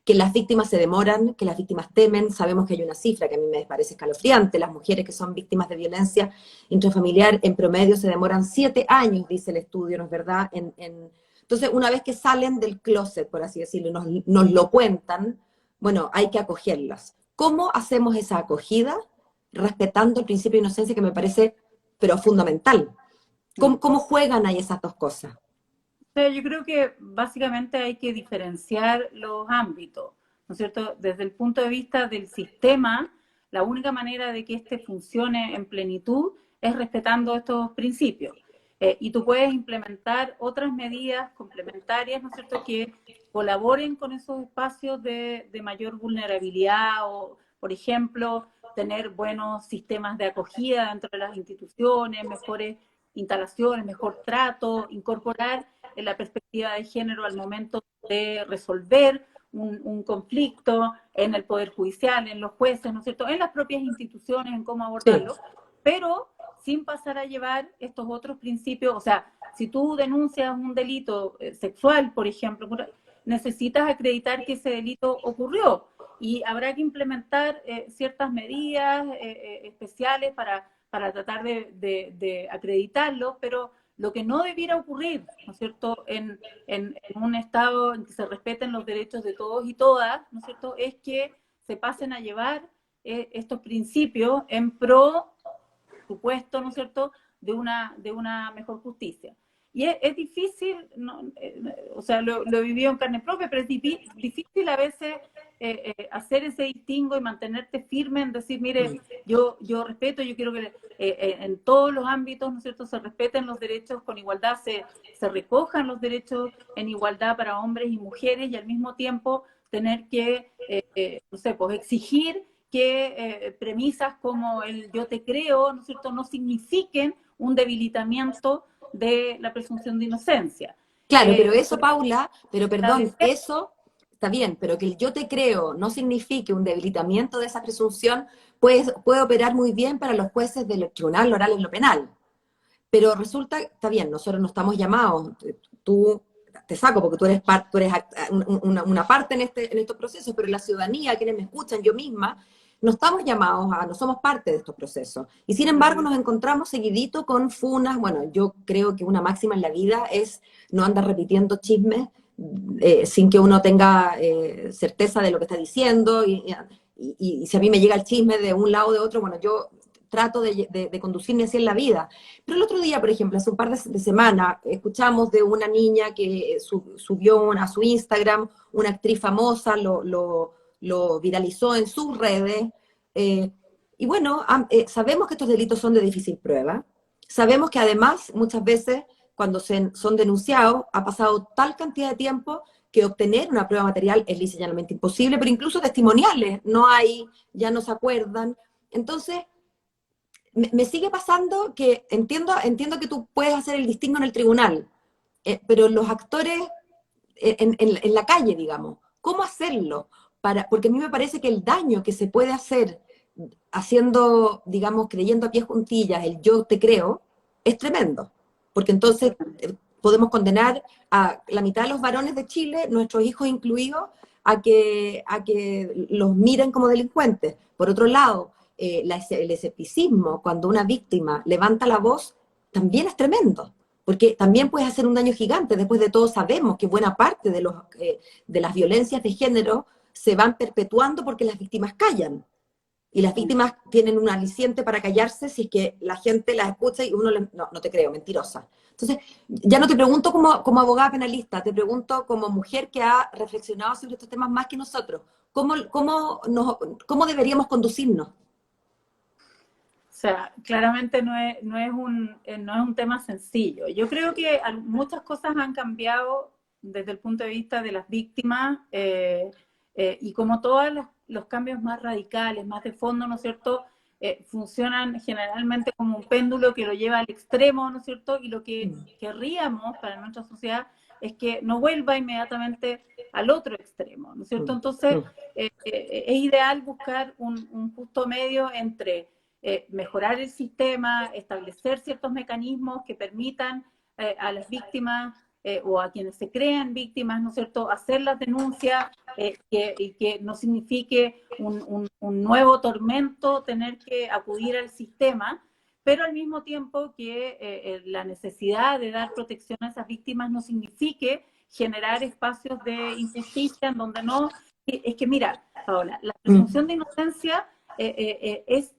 que las víctimas se demoran, que las víctimas temen. Sabemos que hay una cifra que a mí me parece escalofriante. Las mujeres que son víctimas de violencia intrafamiliar en promedio se demoran 7 años, dice el estudio, ¿no es verdad? Entonces, una vez que salen del closet, por así decirlo, nos lo cuentan, bueno, hay que acogerlas. ¿Cómo hacemos esa acogida respetando el principio de inocencia que me parece, pero fundamental? ¿Cómo juegan ahí esas dos cosas? Sea, yo creo que básicamente hay que diferenciar los ámbitos, ¿no es cierto? Desde el punto de vista del sistema, la única manera de que éste funcione en plenitud es respetando estos principios. Y tú puedes implementar otras medidas complementarias, ¿no es cierto?, que colaboren con esos espacios de mayor vulnerabilidad o, por ejemplo, tener buenos sistemas de acogida dentro de las instituciones, mejores instalaciones, mejor trato, incorporar en la perspectiva de género al momento de resolver un conflicto en el Poder Judicial, en los jueces, ¿no es cierto?, en las propias instituciones, en cómo Sí, abordarlo, pero sin pasar a llevar estos otros principios. O sea, si tú denuncias un delito sexual, por ejemplo, necesitas acreditar que ese delito ocurrió y habrá que implementar ciertas medidas especiales para tratar de acreditarlo, pero lo que no debiera ocurrir, ¿no es cierto?, en un Estado en que se respeten los derechos de todos y todas, ¿no es cierto?, es que se pasen a llevar estos principios en pro, supuesto, ¿no es cierto?, de una mejor justicia. Y es difícil, ¿no? O sea, lo he vivido en carne propia, pero es difícil a veces hacer ese distingo y mantenerte firme en decir, mire, yo respeto, yo quiero que en todos los ámbitos, ¿no es cierto?, se respeten los derechos con igualdad, se recojan los derechos en igualdad para hombres y mujeres, y al mismo tiempo tener que, no sé, pues exigir que premisas como el yo te creo, ¿no es cierto?, no signifiquen un debilitamiento de la presunción de inocencia. Claro, pero eso, Paula, pero perdón, eso está bien, pero que el yo te creo no signifique un debilitamiento de esa presunción, puede operar muy bien para los jueces del tribunal oral en lo penal. Pero resulta, está bien, nosotros no estamos llamados, tú te saco porque tú eres una parte en estos procesos, pero la ciudadanía, quienes me escuchan, yo misma, no estamos llamados no somos parte de estos procesos. Y sin embargo nos encontramos seguidito con funas. Bueno, yo creo que una máxima en la vida es no andar repitiendo chismes sin que uno tenga certeza de lo que está diciendo. Y si a mí me llega el chisme de un lado o de otro, bueno, yo trato de conducirme así en la vida. Pero el otro día, por ejemplo, hace un par de semanas, escuchamos de una niña que subió a su Instagram, una actriz famosa, lo viralizó en sus redes. Y bueno, sabemos que estos delitos son de difícil prueba. Sabemos que además, muchas veces, cuando son denunciados, ha pasado tal cantidad de tiempo que obtener una prueba material es lisa y llanamente imposible, pero incluso testimoniales no hay, ya no se acuerdan. Entonces, me sigue pasando que entiendo que tú puedes hacer el distingo en el tribunal, pero los actores en la calle, digamos, ¿cómo hacerlo? Porque a mí me parece que el daño que se puede hacer haciendo, digamos, creyendo a pies juntillas el yo te creo, es tremendo. Porque entonces podemos condenar a la mitad de los varones de Chile, nuestros hijos incluidos, a que los miren como delincuentes. Por otro lado, el escepticismo, cuando una víctima levanta la voz, también es tremendo, porque también puede hacer un daño gigante. Después de todo, sabemos que buena parte de las violencias de género se van perpetuando porque las víctimas callan. Y las víctimas tienen un aliciente para callarse si es que la gente las escucha y uno no te creo, mentirosa. Entonces, ya no te pregunto como abogada penalista, te pregunto como mujer que ha reflexionado sobre estos temas más que nosotros. ¿Cómo deberíamos conducirnos? O sea, claramente no es un tema sencillo. Yo creo que muchas cosas han cambiado desde el punto de vista de las víctimas y como todos los cambios más radicales, más de fondo, ¿no es cierto?, funcionan generalmente como un péndulo que lo lleva al extremo, ¿no es cierto?, y lo que querríamos para nuestra sociedad es que no vuelva inmediatamente al otro extremo, ¿no es cierto? Entonces, es ideal buscar un justo medio entre mejorar el sistema, establecer ciertos mecanismos que permitan a las víctimas o a quienes se crean víctimas, ¿no es cierto?, hacer las denuncias y que no signifique un nuevo tormento tener que acudir al sistema, pero al mismo tiempo que la necesidad de dar protección a esas víctimas no signifique generar espacios de injusticia en donde no... Es que mira, Paola, la presunción de inocencia es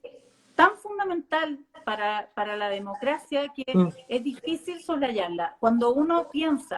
tan fundamental para la democracia que es difícil soslayarla. Cuando uno piensa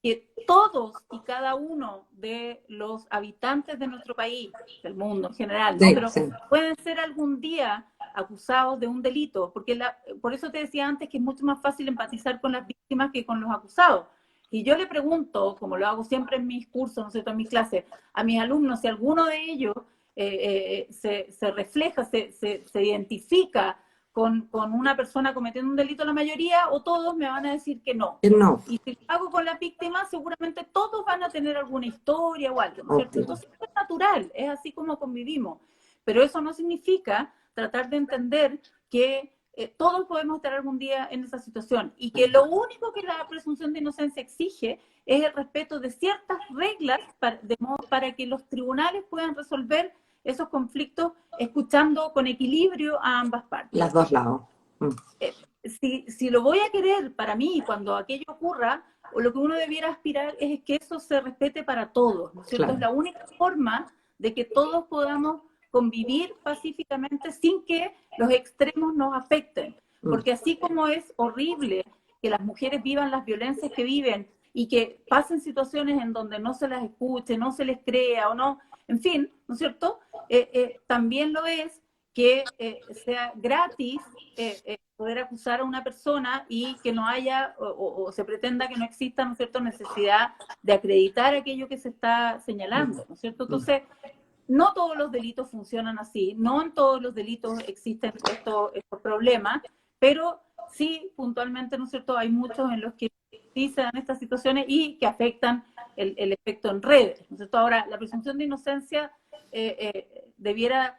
que todos y cada uno de los habitantes de nuestro país, del mundo en general, ¿no? Pero pueden ser algún día acusados de un delito, porque por eso te decía antes que es mucho más fácil empatizar con las víctimas que con los acusados. Y yo le pregunto, como lo hago siempre en mis cursos, ¿no es cierto?, en mis clases, a mis alumnos, si alguno de ellos se refleja, se identifica con una persona cometiendo un delito, la mayoría o todos me van a decir que no. No. Y si lo hago con la víctima, seguramente todos van a tener alguna historia o algo, ¿no es cierto? Entonces es natural, es así como convivimos. Pero eso no significa tratar de entender que todos podemos estar algún día en esa situación y que lo único que la presunción de inocencia exige es el respeto de ciertas reglas de modo para que los tribunales puedan resolver esos conflictos escuchando con equilibrio a ambas partes. Las dos lados. Mm, Si lo voy a querer para mí cuando aquello ocurra, o lo que uno debiera aspirar es que eso se respete para todos, ¿no es cierto? Es claro. la única forma de que todos podamos convivir pacíficamente sin que los extremos nos afecten. Mm, Porque así como es horrible que las mujeres vivan las violencias que viven y que pasen situaciones en donde no se las escuche, no se les crea o no, en fin, ¿no es cierto? También lo es que sea gratis poder acusar a una persona y que no haya o se pretenda que no exista, ¿no es cierto?, necesidad de acreditar aquello que se está mm, señalando, ¿no es cierto? mm. Entonces, no todos los delitos funcionan así, no en todos los delitos existen estos problemas, pero sí, puntualmente, ¿no es cierto?, hay muchos en los que sí se dan estas situaciones y que afectan el efecto en redes, ¿no es cierto? Ahora, la presunción de inocencia debiera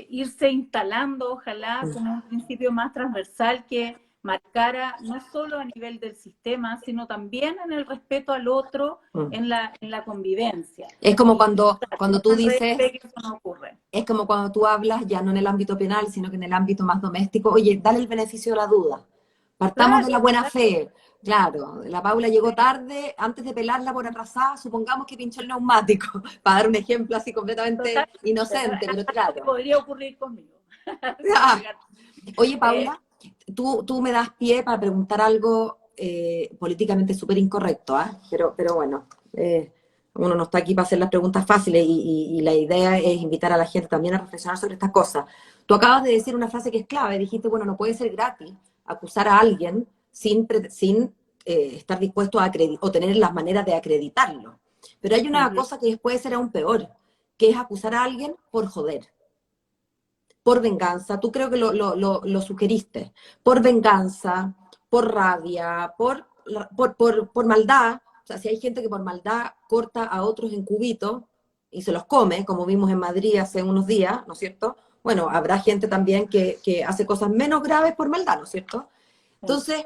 irse instalando, ojalá, como un principio más transversal que marcara no solo a nivel del sistema, sino también en el respeto al otro, Mm. en la convivencia. Es como Y claro, cuando uno tú en redes dices, ve que eso no ocurre. es como cuando tú hablas ya no en el ámbito penal, sino que en el ámbito más doméstico, oye, dale el beneficio de la duda. Partamos de la Claro, buena claro, fe. Claro, la Paula llegó tarde, antes de pelarla por atrasada, supongamos que pinchó el neumático, para dar un ejemplo así completamente totalmente. inocente, pero Algo que claro. podría ocurrir conmigo. Sin Ah, negar. oye, Eh, Paula, tú me das pie para preguntar algo políticamente súper incorrecto, ¿ah? Pero bueno, uno no está aquí para hacer las preguntas fáciles y la idea es invitar a la gente también a reflexionar sobre estas cosas. Tú acabas de decir una frase que es clave, dijiste, bueno, no puede ser gratis acusar a alguien sin estar dispuesto a o tener las maneras de acreditarlo. Pero hay una uh-huh. cosa que puede ser aún peor, que es acusar a alguien por joder, por venganza, tú creo que lo sugeriste, por venganza, por rabia, por maldad, o sea, si hay gente que por maldad corta a otros en cubitos y se los come, como vimos en Madrid hace unos días, ¿no es cierto? Bueno, habrá gente también que hace cosas menos graves por maldad, ¿no es cierto? Entonces,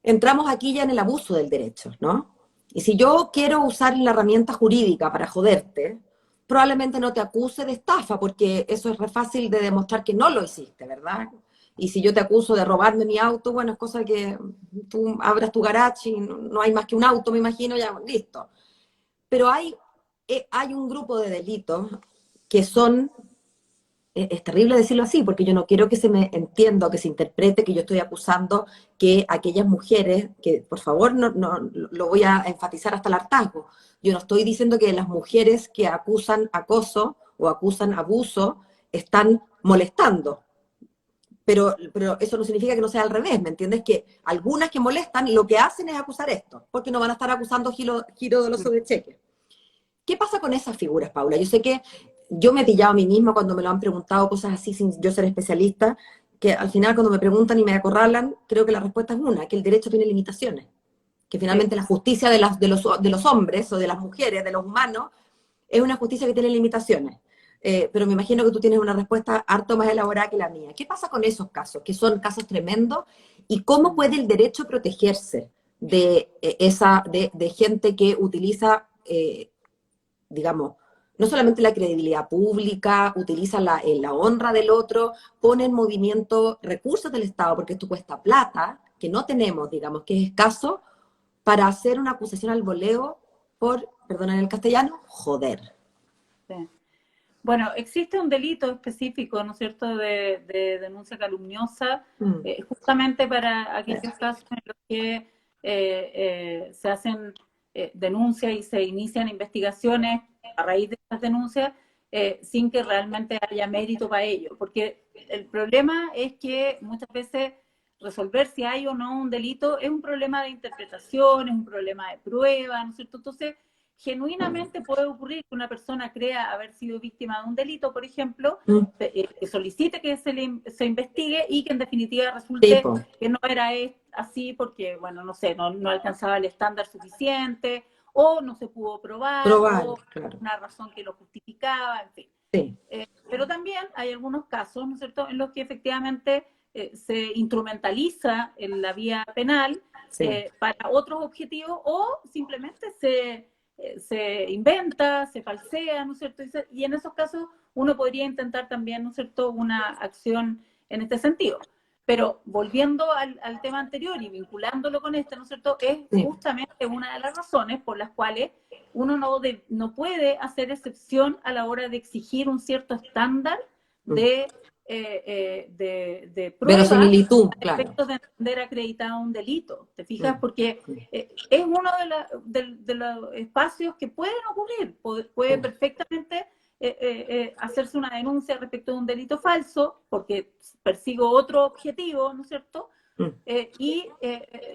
entramos aquí ya en el abuso del derecho, ¿no? Y si yo quiero usar la herramienta jurídica para joderte, probablemente no te acuse de estafa, porque eso es re fácil de demostrar que no lo hiciste, ¿verdad? Y si yo te acuso de robarme mi auto, bueno, es cosa que tú abras tu garage y no hay más que un auto, me imagino, ya listo. Pero hay un grupo de delitos que son es terrible decirlo así, porque yo no quiero que se me entienda o que se interprete que yo estoy acusando que aquellas mujeres, que por favor lo voy a enfatizar hasta el hartazgo, yo no estoy diciendo que las mujeres que acusan acoso o acusan abuso están molestando, pero eso no significa que no sea al revés, ¿me entiendes? Que algunas que molestan lo que hacen es acusar esto, porque no van a estar acusando giro doloso de cheque. ¿Qué pasa con esas figuras, Paula? Yo sé que yo me he pillado a mí misma cuando me lo han preguntado, cosas así sin yo ser especialista, que al final cuando me preguntan y me acorralan, creo que la respuesta es una, que el derecho tiene limitaciones, que Sí. finalmente la justicia de los hombres o de las mujeres, de los humanos, es una justicia que tiene limitaciones. Pero me imagino que tú tienes una respuesta harto más elaborada que la mía. ¿Qué pasa con esos casos, que son casos tremendos, y cómo puede el derecho protegerse de gente que utiliza digamos, no solamente la credibilidad pública, utiliza la honra del otro, pone en movimiento recursos del Estado, porque esto cuesta plata, que no tenemos, digamos, que es escaso, para hacer una acusación al voleo por, perdón en el castellano, joder. Sí. Bueno, existe un delito específico, ¿no es cierto?, de denuncia calumniosa, Mm, justamente para aquellos casos en los que se hacen denuncias y se inician investigaciones a raíz de estas denuncias sin que realmente haya mérito para ello. Porque el problema es que muchas veces resolver si hay o no un delito es un problema de interpretación, es un problema de prueba, ¿no es cierto? Entonces, genuinamente puede ocurrir que una persona crea haber sido víctima de un delito, por ejemplo, mm, que solicite que se investigue y que en definitiva resulte tipo, que no era así porque, bueno, no sé, no alcanzaba el estándar suficiente o no se pudo probar probar, o claro. una razón que lo justificaba, en fin. Sí, Pero también hay algunos casos, ¿no es cierto?, en los que efectivamente se instrumentaliza en la vía penal sí. para otros objetivos o simplemente se inventa, se falsea, ¿no es cierto? Y en esos casos uno podría intentar también, ¿no es cierto?, una acción en este sentido. Pero volviendo al tema anterior y vinculándolo con este, ¿no es cierto? Es justamente una de las razones por las cuales uno no puede hacer excepción a la hora de exigir un cierto estándar de prueba verosimilitud, a claro. efectos de entender acreditado un delito. ¿Te fijas? Porque es uno de los espacios que pueden ocurrir. Puede perfectamente hacerse una denuncia respecto de un delito falso, porque persigo otro objetivo, ¿no es cierto?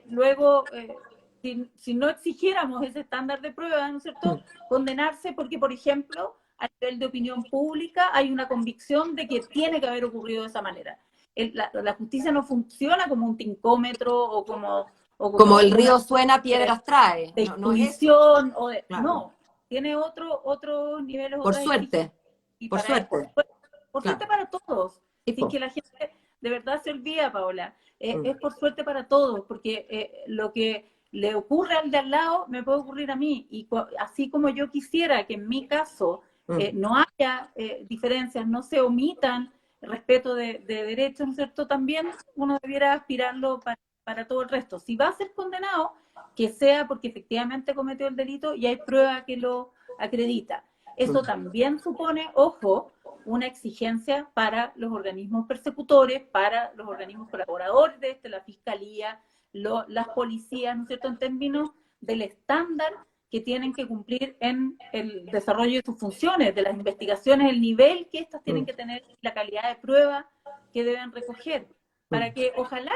Luego, si no exigiéramos ese estándar de prueba, ¿no es cierto? Condenarse porque, por ejemplo, a nivel de opinión pública hay una convicción de que tiene que haber ocurrido de esa manera. La justicia no funciona como un tincómetro o como el río suena, piedras trae. De intuición, claro. no, tiene otros niveles, por suerte, por suerte. Por suerte para todos. Tipo. Sin que la gente de verdad se olvida, Paola. Es por suerte para todos, porque lo que le ocurre al de al lado me puede ocurrir a mí. Y así como yo quisiera que en mi caso no haya diferencias, no se omitan respeto de derechos, ¿no es cierto? También uno debiera aspirarlo para todo el resto. Si va a ser condenado, que sea porque efectivamente cometió el delito y hay prueba que lo acredita. Eso también supone, ojo, una exigencia para los organismos persecutores, para los organismos colaboradores de la Fiscalía, las policías, ¿no es cierto?, en términos del estándar que tienen que cumplir en el desarrollo de sus funciones, de las investigaciones, el nivel que éstas tienen que tener, la calidad de prueba que deben recoger, para que ojalá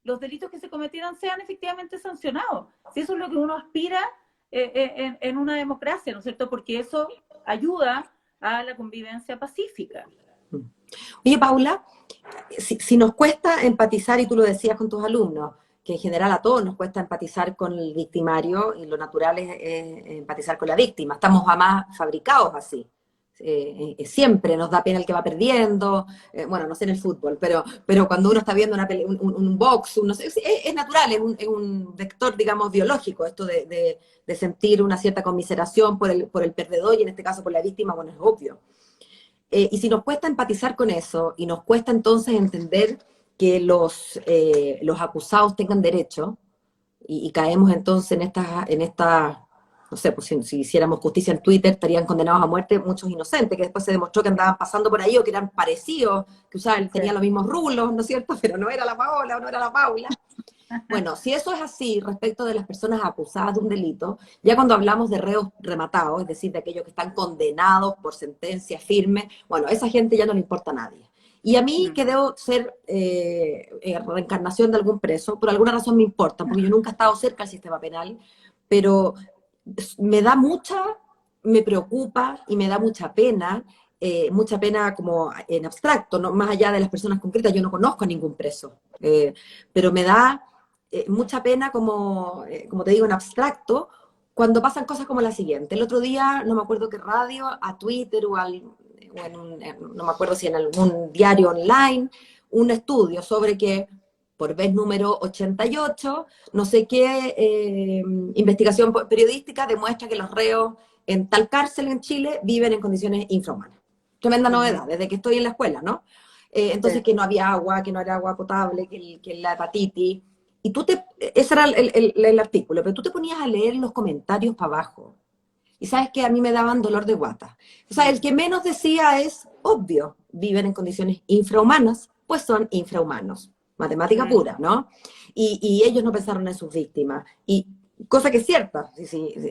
los delitos que se cometieran sean efectivamente sancionados. Si eso es lo que uno aspira en una democracia, ¿no es cierto? Porque eso ayuda a la convivencia pacífica. Oye, Paula, si nos cuesta empatizar, y tú lo decías con tus alumnos, que en general a todos nos cuesta empatizar con el victimario y lo natural es empatizar con la víctima. Estamos jamás fabricados así. Siempre nos da pena el que va perdiendo, bueno, no sé en el fútbol, pero cuando uno está viendo un box, no sé, es natural, es un vector, digamos, biológico, esto de sentir una cierta conmiseración por el perdedor y en este caso por la víctima, bueno, es obvio. Y si nos cuesta empatizar con eso y nos cuesta entonces entender que los acusados tengan derecho y caemos entonces en esta no sé, pues si hiciéramos justicia en Twitter estarían condenados a muerte muchos inocentes que después se demostró que andaban pasando por ahí o que eran parecidos, que tenían los mismos rulos, ¿no es cierto? Pero no era la Paola o no era la Paula. Bueno, si eso es así respecto de las personas acusadas de un delito, ya cuando hablamos de reos rematados, es decir, de aquellos que están condenados por sentencia firme, bueno, a esa gente ya no le importa a nadie. Y a mí, que debo ser reencarnación de algún preso, por alguna razón me importa, porque yo nunca he estado cerca del sistema penal, pero me preocupa y me da mucha pena como en abstracto, ¿no? Más allá de las personas concretas, yo no conozco a ningún preso, pero me da mucha pena como te digo, en abstracto, cuando pasan cosas como la siguiente. El otro día, no me acuerdo qué radio, a Twitter no me acuerdo si en algún diario online, un estudio sobre que por vez número 88, no sé qué investigación periodística demuestra que los reos en tal cárcel en Chile viven en condiciones infrahumanas. Tremenda novedad, desde que estoy en la escuela, ¿no? Entonces que no había agua, que no era agua potable, que la hepatitis. Y ese era el artículo, pero tú te ponías a leer los comentarios para abajo. Y sabes que a mí me daban dolor de guata. O sea, el que menos decía es, obvio, viven en condiciones infrahumanas, pues son infrahumanos. Matemática pura, ¿no? Y ellos no pensaron en sus víctimas. Y cosa que es cierta,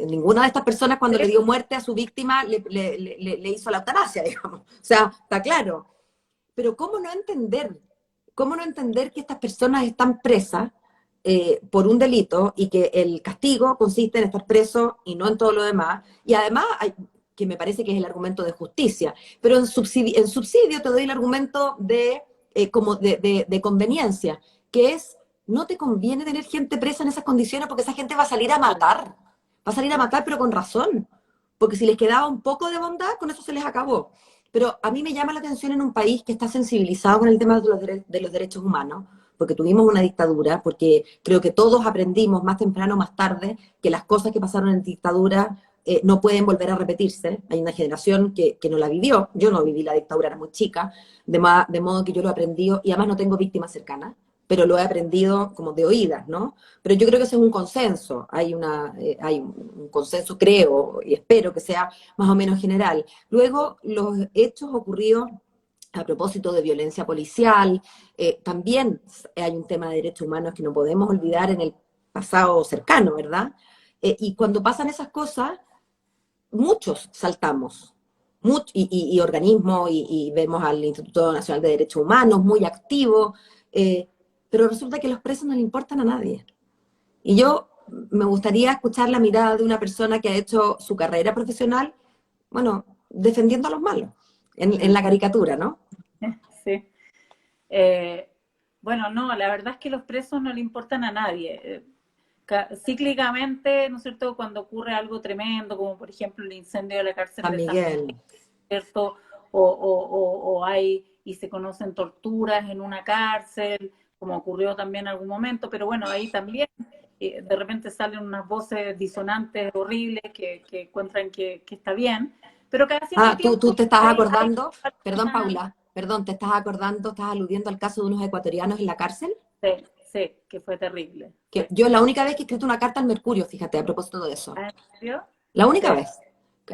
ninguna de estas personas cuando le dio muerte a su víctima le hizo la eutanasia, digamos. O sea, está claro. Pero ¿cómo no entender que estas personas están presas por un delito y que el castigo consiste en estar preso y no en todo lo demás? Y además, que me parece que es el argumento de justicia, pero en subsidio te doy el argumento de conveniencia, que es, no te conviene tener gente presa en esas condiciones porque esa gente va a salir a matar, pero con razón, porque si les quedaba un poco de bondad, con eso se les acabó. Pero a mí me llama la atención en un país que está sensibilizado con el tema de los derechos humanos, porque tuvimos una dictadura, porque creo que todos aprendimos más temprano o más tarde que las cosas que pasaron en dictadura no pueden volver a repetirse. Hay una generación que no la vivió. Yo no viví la dictadura, era muy chica, de modo que yo lo he aprendido, y además no tengo víctimas cercanas, pero lo he aprendido como de oídas, ¿no? Pero yo creo que ese es un consenso, hay un consenso, creo, y espero que sea más o menos general. Luego, los hechos ocurridos a propósito de violencia policial, también hay un tema de derechos humanos que no podemos olvidar en el pasado cercano, ¿verdad? Y cuando pasan esas cosas, muchos saltamos, y organismos, y vemos al Instituto Nacional de Derechos Humanos muy activo, pero resulta que los presos no le importan a nadie. Y yo me gustaría escuchar la mirada de una persona que ha hecho su carrera profesional, bueno, defendiendo a los malos, en la caricatura, ¿no? Sí. Bueno, no, la verdad es que los presos no le importan a nadie. Cíclicamente, ¿no es cierto?, cuando ocurre algo tremendo, como por ejemplo el incendio de la cárcel San de San Miguel. Miguel, ¿cierto? O hay, y se conocen torturas en una cárcel, como ocurrió también en algún momento, pero bueno, ahí también de repente salen unas voces disonantes horribles que encuentran que está bien, pero cada cierto Tú tiempo te estás hay acordando, perdón alguna... Paula, perdón, te estás acordando, estás aludiendo al caso de unos ecuatorianos en la cárcel, Sí, sí, que fue terrible. que Sí. yo la única vez que he escrito una carta al Mercurio, fíjate, a propósito de eso. ¿En serio? La única Sí. vez.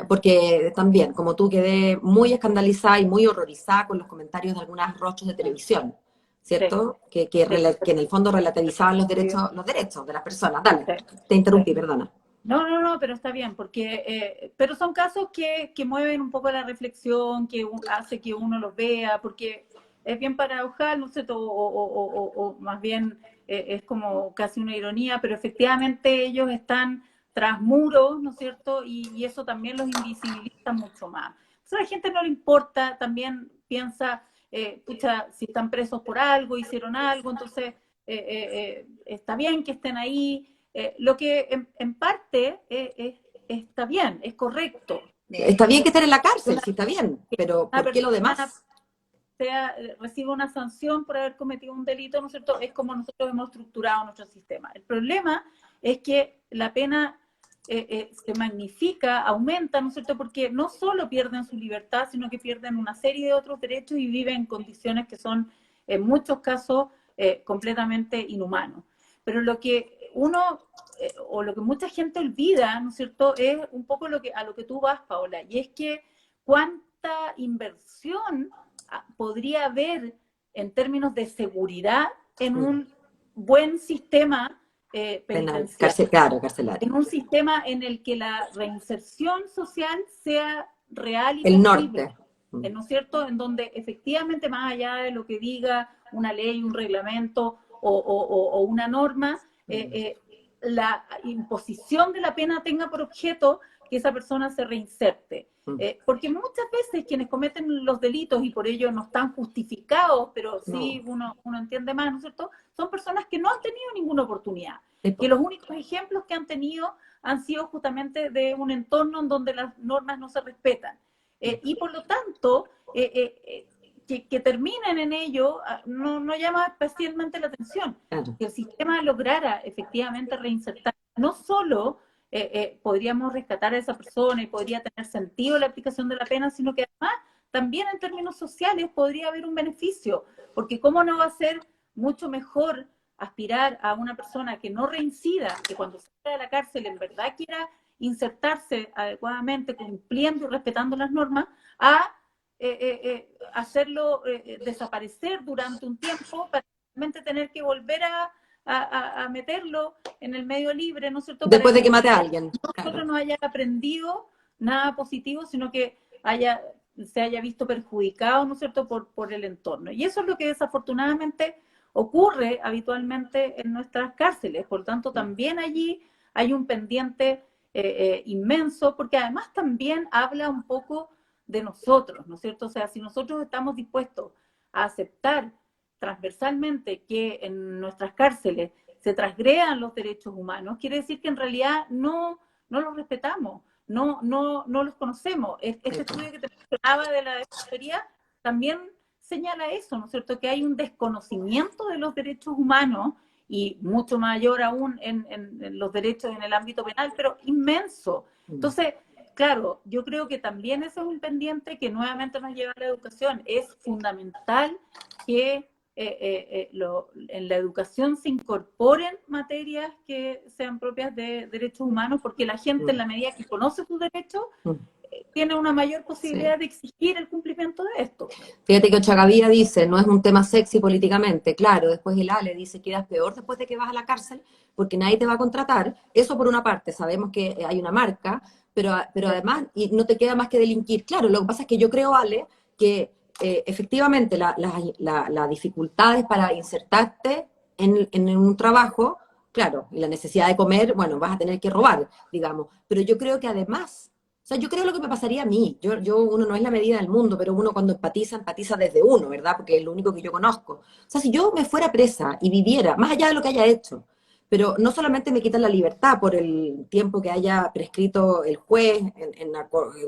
Porque también, como tú, quedé muy escandalizada y muy horrorizada con los comentarios de algunos rostros de televisión, Sí, ¿cierto? sí, Que en el fondo relativizaban los derechos de las personas. Dale, sí, te sí. interrumpí, perdona. No, no, no, pero está bien, porque pero son casos que mueven un poco la reflexión, que hace que uno los vea, porque es bien paradojal, no sé, o más bien es como casi una ironía, pero efectivamente ellos están tras muros, ¿no es cierto? Y eso también los invisibiliza mucho más. Entonces a la gente no le importa, también piensa, pucha, si están presos por algo, hicieron algo, entonces está bien que estén ahí. Lo que en parte está bien, es correcto. Está bien que estén en la Que cárcel, sí está bien, pero una ¿por qué lo persona demás? reciba una sanción por haber cometido un delito, ¿no es cierto? Es como nosotros hemos estructurado nuestro sistema. El problema es que la pena se magnifica, aumenta, ¿no es cierto? Porque no solo pierden su libertad, sino que pierden una serie de otros derechos y viven en condiciones que son, en muchos casos, completamente inhumanos. Pero lo que uno, o lo que mucha gente olvida, ¿no es cierto?, es un poco a lo que tú vas, Paola, y es que cuánta inversión podría haber en términos de seguridad en un buen sistema Penal, penitenciario, claro, carcelario. en un sistema en el que la reinserción social sea real y El posible, norte. ¿no es cierto? En donde efectivamente, más allá de lo que diga una ley, un reglamento o una norma, la imposición de la pena tenga por objeto que esa persona se reinserte. Porque muchas veces quienes cometen los delitos y por ello no están justificados, pero sí No. uno entiende más, ¿no es cierto? Son personas que no han tenido ninguna oportunidad, que los únicos ejemplos que han tenido han sido justamente de un entorno en donde las normas no se respetan. Y por lo tanto, que terminen en ello no llama especialmente la atención. Claro. Si el sistema lograra efectivamente reinsertar, no solo podríamos rescatar a esa persona y podría tener sentido la aplicación de la pena, sino que además también en términos sociales podría haber un beneficio, porque cómo no va a ser mucho mejor aspirar a una persona que no reincida, que cuando salga de la cárcel en verdad quiera insertarse adecuadamente, cumpliendo y respetando las normas, a hacerlo desaparecer durante un tiempo para realmente tener que volver a meterlo en el medio libre, ¿no es cierto? Para Después de que que en mate a realidad alguien, nosotros claro. no haya aprendido nada positivo, sino que se haya visto perjudicado, ¿no es cierto?, por el entorno. Y eso es lo que desafortunadamente ocurre habitualmente en nuestras cárceles. Por tanto, también allí hay un pendiente inmenso, porque además también habla un poco de nosotros, ¿no es cierto? O sea, si nosotros estamos dispuestos a aceptar transversalmente que en nuestras cárceles se transgredan los derechos humanos, quiere decir que en realidad no los respetamos, no los conocemos. Este estudio que te mencionaba de la Defensoría también señala eso, ¿no es cierto? Que hay un desconocimiento de los derechos humanos y mucho mayor aún en los derechos en el ámbito penal, pero inmenso. Entonces, claro, yo creo que también ese es un pendiente que nuevamente nos lleva a la educación. Es fundamental que en la educación se incorporen materias que sean propias de derechos humanos, porque la gente, en la medida que conoce sus derechos, tiene una mayor posibilidad de exigir el cumplimiento de esto. Fíjate que Ochagavía dice, no es un tema sexy políticamente, claro, después el Ale dice, quedas peor después de que vas a la cárcel, porque nadie te va a contratar, eso por una parte, sabemos que hay una marca, pero además, y no te queda más que delinquir. Claro, lo que pasa es que yo creo, Ale, que efectivamente las dificultades para insertarte en un trabajo, claro, y la necesidad de comer, bueno, vas a tener que robar, digamos, pero yo creo que además, o sea, yo creo lo que me pasaría a mí, uno no es la medida del mundo, pero uno cuando empatiza desde uno, ¿verdad? Porque es lo único que yo conozco. O sea, si yo me fuera presa y viviera, más allá de lo que haya hecho, pero no solamente me quitan la libertad por el tiempo que haya prescrito el juez en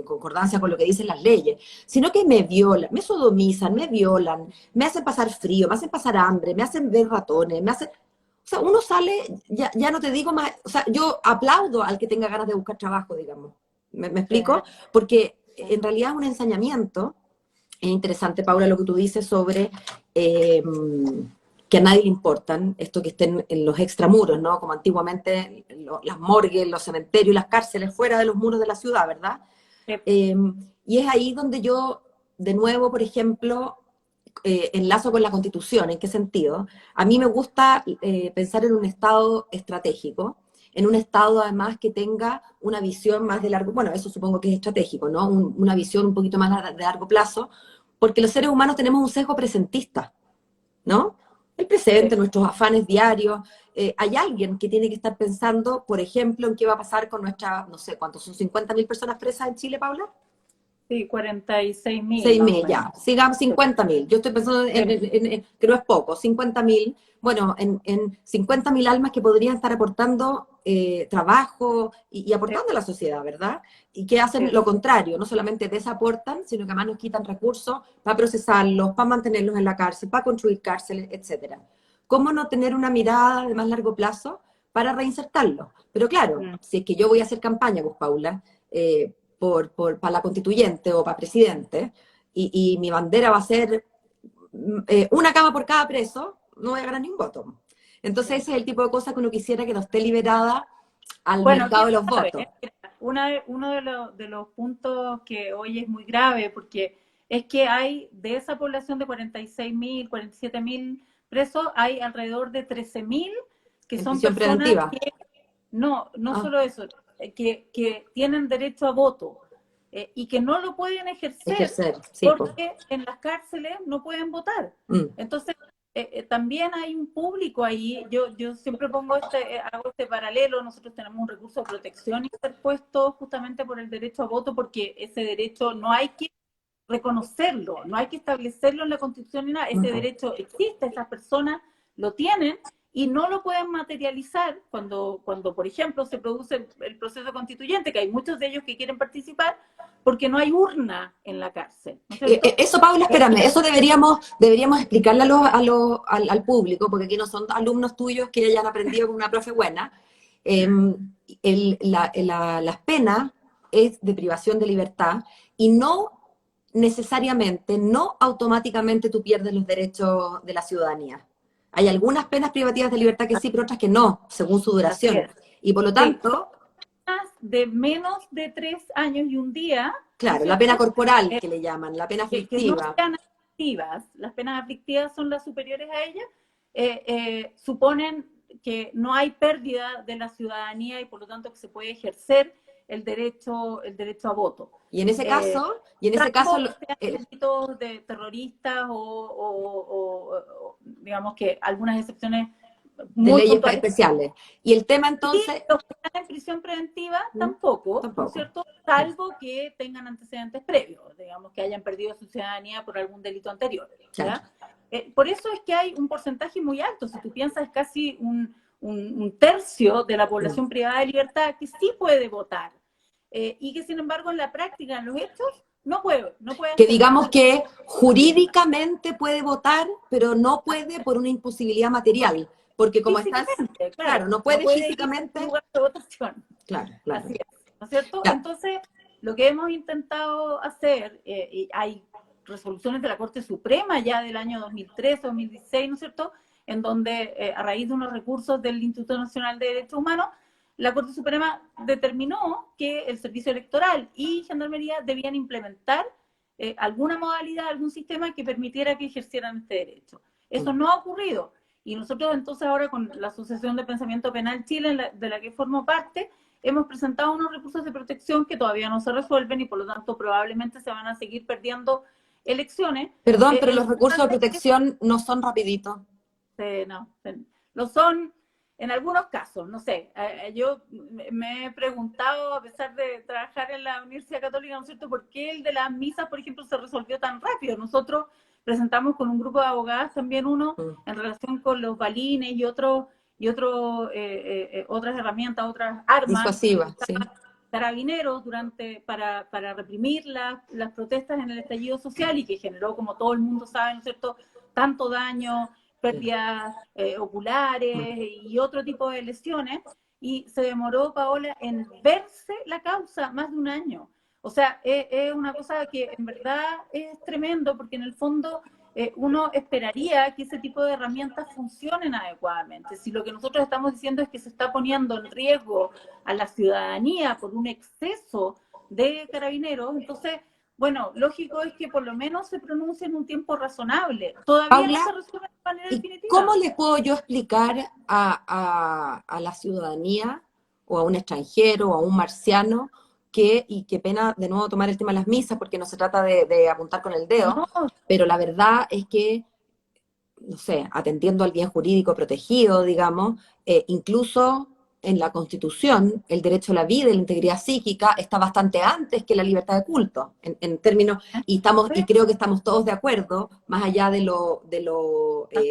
concordancia con lo que dicen las leyes, sino que me violan, me sodomizan, me violan, me hacen pasar frío, me hacen pasar hambre, me hacen ver ratones, me hacen... O sea, uno sale, ya no te digo más, o sea, yo aplaudo al que tenga ganas de buscar trabajo, digamos. ¿Me explico? Porque en realidad es un ensañamiento. Es interesante, Paula, lo que tú dices sobre que a nadie le importan, esto que estén en los extramuros, ¿no? Como antiguamente las morgues, los cementerios, las cárceles fuera de los muros de la ciudad, ¿verdad? Y es ahí donde yo, de nuevo, por ejemplo, enlazo con la Constitución. ¿En qué sentido? A mí me gusta pensar en un Estado estratégico, en un Estado además que tenga una visión más de largo, bueno, eso supongo que es estratégico, ¿no? Una visión un poquito más de largo plazo, porque los seres humanos tenemos un sesgo presentista, ¿no? El presente, nuestros afanes diarios. Hay alguien que tiene que estar pensando, por ejemplo, en qué va a pasar con nuestra, no sé, ¿cuántos son? ¿50.000 personas presas en Chile, Paula? Sí, 46.000. 6.000, ya, sigamos 50.000. Yo estoy pensando que no es poco, 50.000. Bueno, en 50.000 almas que podrían estar aportando trabajo y aportando a la sociedad, ¿verdad? Y que hacen lo contrario, no solamente desaportan, sino que además nos quitan recursos para procesarlos, para mantenerlos en la cárcel, para construir cárceles, etcétera. ¿Cómo no tener una mirada de más largo plazo para reinsertarlos? Pero claro, si es que yo voy a hacer campaña, pues Paula, para la constituyente o para presidente, y mi bandera va a ser una cama por cada preso, no voy a ganar ni un voto. Entonces ese es el tipo de cosas que uno quisiera que no esté liberada al mercado de los votos. Uno de los puntos que hoy es muy grave, porque es que hay de esa población de 46.000, 47.000 presos, hay alrededor de 13.000 que son personas preventiva. Que no solo eso, que tienen derecho a voto y que no lo pueden ejercer sí, porque en las cárceles no pueden votar. Entonces, también hay un público ahí. Yo siempre hago este paralelo. Nosotros tenemos un recurso de protección interpuesto justamente por el derecho a voto, porque ese derecho no hay que reconocerlo, no hay que establecerlo en la Constitución ni nada. Ese derecho existe, esas personas lo tienen y no lo pueden materializar cuando, por ejemplo, se produce el proceso constituyente, que hay muchos de ellos que quieren participar, porque no hay urna en la cárcel, ¿no es cierto? Eso, Paula, espérame, eso deberíamos explicarle al público, porque aquí no son alumnos tuyos que hayan aprendido con una profe buena. Las penas es de privación de libertad y no necesariamente, no automáticamente tú pierdes los derechos de la ciudadanía. Hay algunas penas privativas de libertad que sí, pero otras que no, según su duración. Y por lo tanto... de menos de 3 años y un día... Claro, la pena corporal que le llaman, la pena aflictiva. Que no sean aflictivas, las penas aflictivas son las superiores a ellas, suponen que no hay pérdida de la ciudadanía y por lo tanto que se puede ejercer el derecho a voto. Y en ese caso, delitos de terroristas o digamos que algunas excepciones de leyes especiales. Y el tema entonces... Y los que están en prisión preventiva tampoco, ¿no es cierto? Salvo que tengan antecedentes previos, digamos que hayan perdido su ciudadanía por algún delito anterior. Claro. Por eso es que hay un porcentaje muy alto. Si tú piensas, es casi un tercio de la población privada de libertad que sí puede votar. Y que sin embargo en la práctica, en los hechos, no puede que digamos que jurídicamente puede votar, pero no puede por una imposibilidad material. porque como estás, físicamente, claro, claro, no no puedes puede ir a físicamente, un lugar de votación. claro, claro. Así es, ¿no es cierto? Ya. Entonces, lo que hemos intentado hacer, y hay resoluciones de la Corte Suprema ya del año 2013, 2016, ¿no es cierto?, en donde a raíz de unos recursos del Instituto Nacional de Derechos Humanos, la Corte Suprema determinó que el Servicio Electoral y Gendarmería debían implementar alguna modalidad, algún sistema que permitiera que ejercieran este derecho. Eso no ha ocurrido. Y nosotros entonces ahora con la Asociación de Pensamiento Penal Chile, de la que formo parte, hemos presentado unos recursos de protección que todavía no se resuelven y por lo tanto probablemente se van a seguir perdiendo elecciones. Perdón, pero Lo los recursos de importante es protección no son rapiditos. no, lo son en algunos casos, no sé. Yo me he preguntado, a pesar de trabajar en la Universidad Católica, ¿no es cierto?, por qué el de las misas, por ejemplo, se resolvió tan rápido. Nosotros presentamos con un grupo de abogadas también uno en relación con los balines y otras herramientas, otras armas que Disuasiva, sí. utilizaban carabineros para reprimir las protestas en el estallido social y que generó, como todo el mundo sabe, ¿no es cierto?, tanto daño, pérdidas oculares y otro tipo de lesiones, y se demoró, Paola, en verse la causa más de un año. O sea, es una cosa que en verdad es tremendo, porque en el fondo uno esperaría que ese tipo de herramientas funcionen adecuadamente. Si lo que nosotros estamos diciendo es que se está poniendo en riesgo a la ciudadanía por un exceso de carabineros, entonces, bueno, lógico es que por lo menos se pronuncie en un tiempo razonable. Todavía no Paula, se resuelve de manera ¿y cómo definitiva. les puedo yo explicar a la ciudadanía o a un extranjero o a un marciano que, y qué pena de nuevo tomar el tema de las misas porque no se trata de apuntar con el dedo, No, pero la verdad es que, no sé, atendiendo al bien jurídico protegido, digamos, incluso en la Constitución, el derecho a la vida y la integridad psíquica está bastante antes que la libertad de culto, en términos, y creo que estamos todos de acuerdo, más allá de lo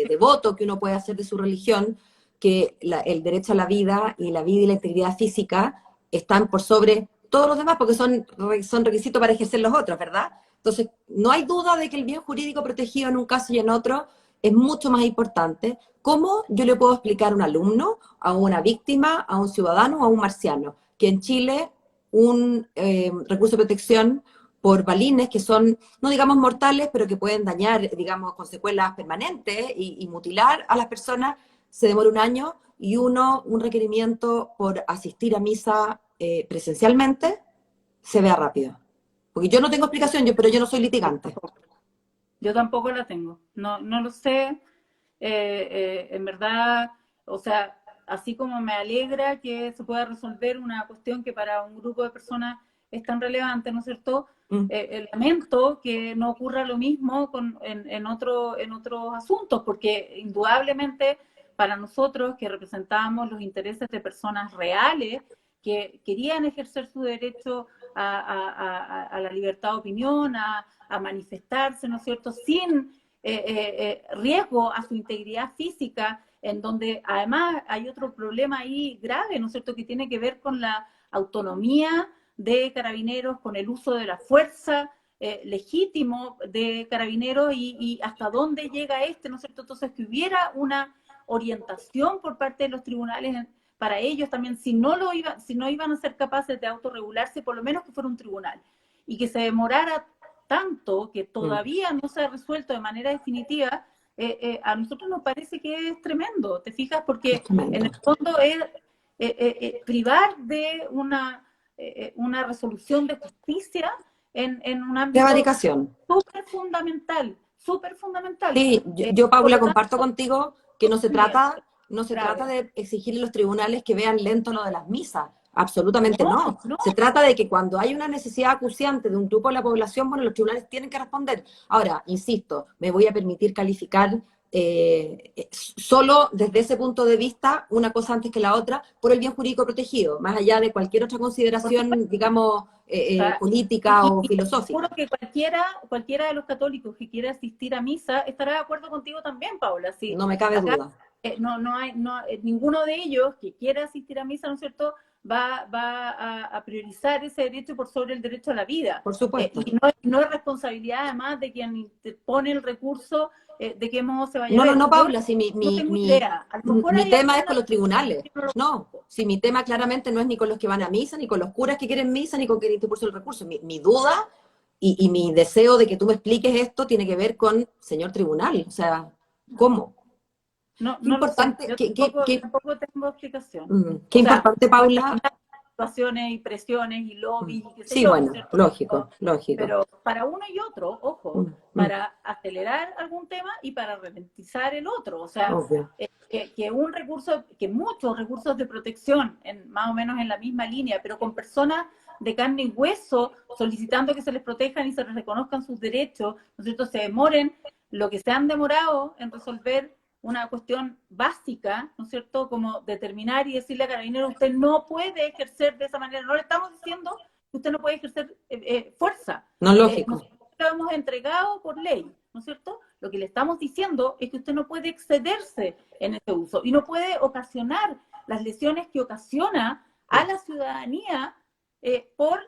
devoto que uno puede hacer de su religión, que el derecho a la vida y la integridad física están por sobre todos los demás, porque son requisitos para ejercer los otros, ¿verdad? Entonces, no hay duda de que el bien jurídico protegido en un caso y en otro es mucho más importante. ¿Cómo yo le puedo explicar a un alumno, a una víctima, a un ciudadano o a un marciano que en Chile un recurso de protección por balines que son, no digamos mortales, pero que pueden dañar, digamos, con secuelas permanentes y mutilar a las personas, se demora un año y un requerimiento por asistir a misa presencialmente se vea rápido? Porque yo no tengo explicación, pero yo no soy litigante. yo tampoco la tengo. No, no lo sé. En verdad, o sea, así como me alegra que se pueda resolver una cuestión que para un grupo de personas es tan relevante, ¿no es cierto? Mm. Lamento que no ocurra lo mismo en otros asuntos, porque indudablemente para nosotros que representamos los intereses de personas reales que querían ejercer su derecho a la libertad de opinión, a manifestarse, ¿no es cierto?, sin riesgo a su integridad física, en donde además hay otro problema ahí grave, ¿no es cierto?, que tiene que ver con la autonomía de carabineros, con el uso de la fuerza legítimo de carabineros y hasta dónde llega este, ¿no es cierto? Entonces, que hubiera una orientación por parte de los tribunales para ellos también, si no iban a ser capaces de autorregularse, por lo menos que fuera un tribunal. Y que se demorara tanto que todavía no se ha resuelto de manera definitiva, a nosotros nos parece que es tremendo, ¿te fijas? Es Porque en tremendo. el fondo es privar de una resolución de justicia en un ámbito Prevaricación. súper fundamental, súper fundamental. Sí, yo, Por Paula, lo comparto tanto, contigo que bien, no se trata grave. de exigir a los tribunales que vean lento lo de las misas. Absolutamente No, no. no, Se trata de que cuando hay una necesidad acuciante de un grupo de la población, bueno, los tribunales tienen que responder. Ahora, insisto, me voy a permitir calificar solo desde ese punto de vista, una cosa antes que la otra, por el bien jurídico protegido, más allá de cualquier otra por supuesto. consideración, digamos, O sea, política o y te aseguro filosófica. que cualquiera de los católicos que quiera asistir a misa estará de acuerdo contigo también, Paula. Sí, No me cabe acá duda. no hay ninguno de ellos que quiera asistir a misa, ¿no es cierto? a priorizar ese derecho por sobre el derecho a la vida. Por supuesto. Y no es responsabilidad además de quien pone el recurso de qué modo se vaya a No, ver. no, no, Yo Paula, si no tengo idea. A lo mejor mi hay tema es alguna con los tribunales. que no lo No, conozco. si mi tema claramente no es ni con los que van a misa, ni con los curas que quieren misa, ni con quien impulsa el recurso. Mi duda y mi deseo de que tú me expliques esto tiene que ver con señor tribunal. O sea, ¿cómo? No, Qué no lo sé. importante, Yo tampoco tengo explicación. qué O sea, importante, puede Paula. haber situaciones y presiones y lobbies y qué sé Sí, yo, ¿no es bueno, cierto? lógico, lógico. Pero para uno y otro, ojo, Mm, mm, para acelerar algún tema y para ralentizar el otro. O sea, obvio. que un recurso, que muchos recursos de protección, más o menos en la misma línea, pero con personas de carne y hueso solicitando que se les protejan y se les reconozcan sus derechos, ¿no es cierto? Se demoren lo que se han demorado en resolver una cuestión básica, ¿no es cierto? Como determinar y decirle a Carabineros, usted no puede ejercer de esa manera. No le estamos diciendo que usted no puede ejercer fuerza. No, lógico. Nosotros lo hemos entregado por ley, ¿no es cierto? Lo que le estamos diciendo es que usted no puede excederse en ese uso y no puede ocasionar las lesiones que ocasiona a la ciudadanía por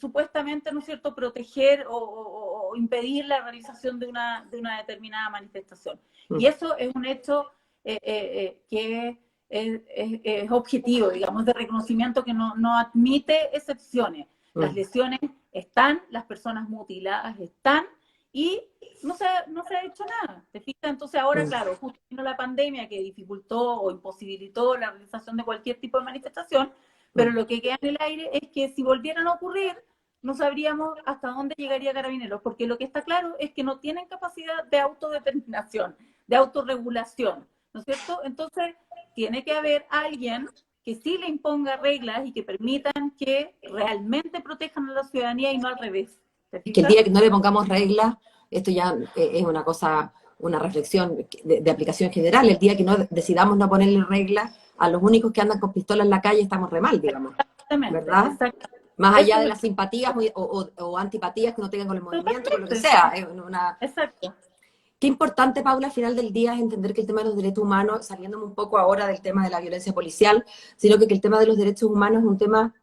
supuestamente, ¿no es cierto?, proteger o impedir la realización de una determinada manifestación. Y eso es un hecho que es objetivo, digamos, de reconocimiento que no admite excepciones. Las lesiones están, las personas mutiladas están, y no se ha hecho nada. ¿Te fijas? Entonces ahora, claro, justo vino la pandemia que dificultó o imposibilitó la realización de cualquier tipo de manifestación, pero lo que queda en el aire es que si volvieran a ocurrir, no sabríamos hasta dónde llegaría Carabineros, porque lo que está claro es que no tienen capacidad de autodeterminación, de autorregulación, ¿no es cierto? Entonces, tiene que haber alguien que sí le imponga reglas y que permitan que realmente protejan a la ciudadanía y no al revés. ¿Te Es que el fijas? día que no le pongamos reglas, esto ya es una cosa, una reflexión de aplicación general, el día que no decidamos no ponerle reglas, a los únicos que andan con pistola en la calle estamos re mal, digamos, Exactamente, ¿verdad? exactamente. Más allá Eso de es las simpatías o antipatías que uno tenga con el movimiento, con lo que totalmente. sea. Es una... Exacto. Qué importante, Paula, al final del día es entender que el tema de los derechos humanos, saliéndome un poco ahora del tema de la violencia policial, sino que el tema de los derechos humanos es un tema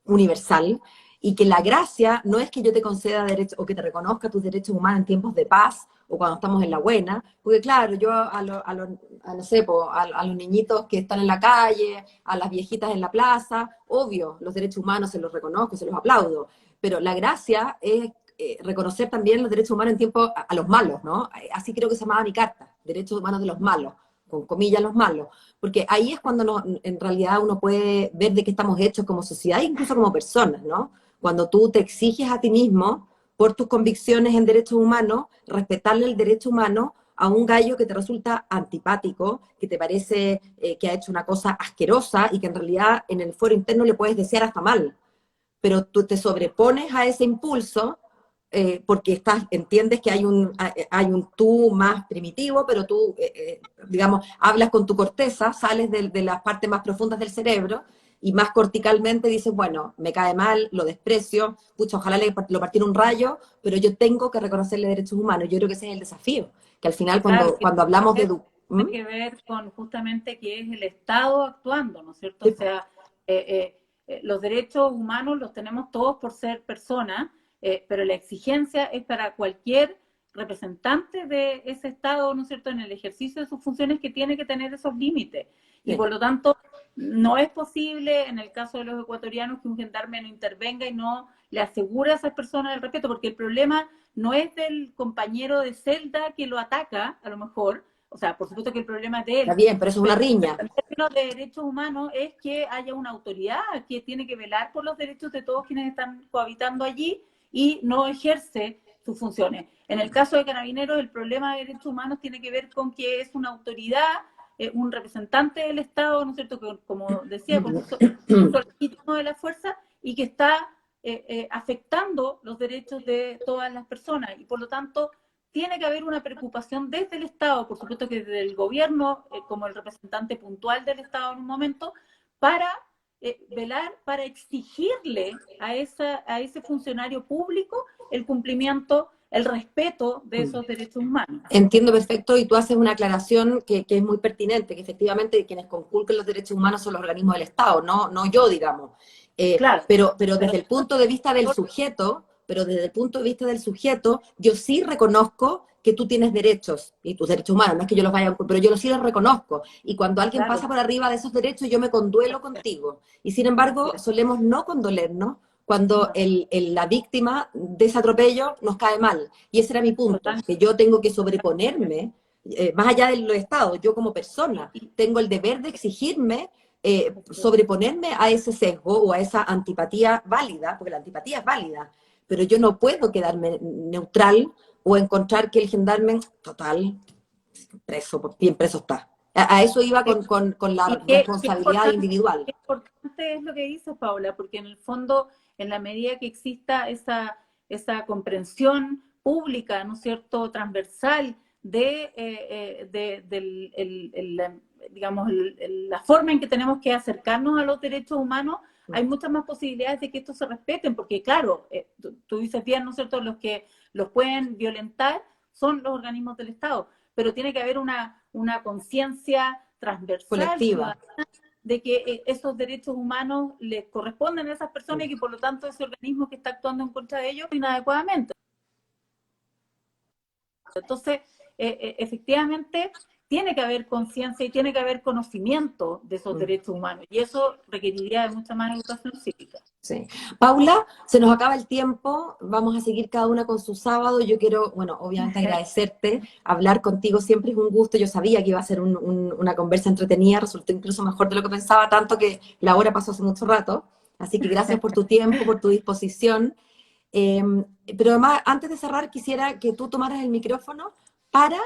universal y que la gracia no es que yo te conceda derechos o que te reconozca tus derechos humanos en tiempos de paz o cuando estamos en la buena, porque claro, yo no sé, a los niñitos que están en la calle, a las viejitas en la plaza, obvio, los derechos humanos se los reconozco, se los aplaudo, pero la gracia es reconocer también los derechos humanos en tiempo a los malos, ¿no? Así creo que se llamaba mi carta, derechos humanos de los malos, con comillas los malos, porque ahí es cuando en realidad uno puede ver de qué estamos hechos como sociedad, incluso como personas, ¿no? Cuando tú te exiges a ti mismo por tus convicciones en derechos humanos, respetarle el derecho humano a un gallo que te resulta antipático, que te parece que ha hecho una cosa asquerosa y que en realidad en el fuero interno le puedes desear hasta mal, pero tú te sobrepones a ese impulso porque entiendes que hay un tú más primitivo, pero tú, digamos, hablas con tu corteza, sales de las partes más profundas del cerebro y más corticalmente dices, bueno, me cae mal, lo desprecio, pucha, ojalá lo partiera un rayo, pero yo tengo que reconocerle derechos humanos. Yo creo que ese es el desafío, que al final Claro, que cuando hablamos de... tiene que ver con justamente que es el Estado actuando, ¿no es cierto? O Sí, sea, los derechos humanos los tenemos todos por ser personas, pero la exigencia es para cualquier representante de ese Estado, ¿no es cierto?, en el ejercicio de sus funciones, que tiene que tener esos límites. Y sí. por lo tanto, no es posible, en el caso de los ecuatorianos, que un gendarme no intervenga y no le asegure a esas personas el respeto, porque el problema no es del compañero de celda que lo ataca, a lo mejor, o sea, por supuesto que el problema es de Está él, bien, pero eso es una pero riña. en términos de derechos humanos es que haya una autoridad que tiene que velar por los derechos de todos quienes están cohabitando allí y no ejerce sus funciones. En el caso de Carabineros, el problema de derechos humanos tiene que ver con que es una autoridad, un representante del Estado, ¿no es cierto?, que, como decía, con uso legítimo de la fuerza y que está afectando los derechos de todas las personas. Y por lo tanto, tiene que haber una preocupación desde el Estado, por supuesto que desde el gobierno, como el representante puntual del Estado en un momento, para velar, para exigirle a ese funcionario público el cumplimiento el respeto de esos derechos humanos. Entiendo perfecto, y tú haces una aclaración que es muy pertinente, que efectivamente quienes conculcan los derechos humanos son los organismos del Estado, no yo, digamos. Claro, Pero desde el punto de vista del sujeto, yo sí reconozco que tú tienes derechos, y tus derechos humanos, no es que yo los vaya a... pero yo sí los reconozco, y cuando alguien claro, pasa por arriba de esos derechos, yo me conduelo contigo. Y sin embargo, solemos no condolernos cuando la víctima de ese atropello nos cae mal. Y ese era mi punto, totalmente. que yo tengo que sobreponerme, más allá de los estados, yo como persona, tengo el deber de exigirme sobreponerme a ese sesgo o a esa antipatía válida, porque la antipatía es válida, pero yo no puedo quedarme neutral o encontrar que el gendarme, total, preso, bien preso está. A eso iba con la Y responsabilidad individual. qué importante es lo que dices, Paula, porque en el fondo, en la medida que exista esa comprensión pública, ¿no es cierto?, transversal digamos, la forma en que tenemos que acercarnos a los derechos humanos, hay muchas más posibilidades de que estos se respeten, porque claro, tú dices bien, ¿no es cierto?, los que los pueden violentar son los organismos del Estado, pero tiene que haber una conciencia transversal, Colectiva. ciudadana, de que esos derechos humanos les corresponden a esas personas y que por lo tanto ese organismo que está actuando en contra de ellos inadecuadamente. Entonces, efectivamente, tiene que haber conciencia y tiene que haber conocimiento de esos derechos humanos y eso requeriría de mucha más educación cívica. Sí. Paula, se nos acaba el tiempo, vamos a seguir cada una con su sábado. Yo quiero, bueno, obviamente agradecerte, hablar contigo siempre es un gusto. Yo sabía que iba a ser una conversa entretenida, resultó incluso mejor de lo que pensaba, tanto que la hora pasó hace mucho rato. Así que gracias por tu tiempo, por tu disposición. Eh, pero además, antes de cerrar, quisiera que tú tomaras el micrófono para,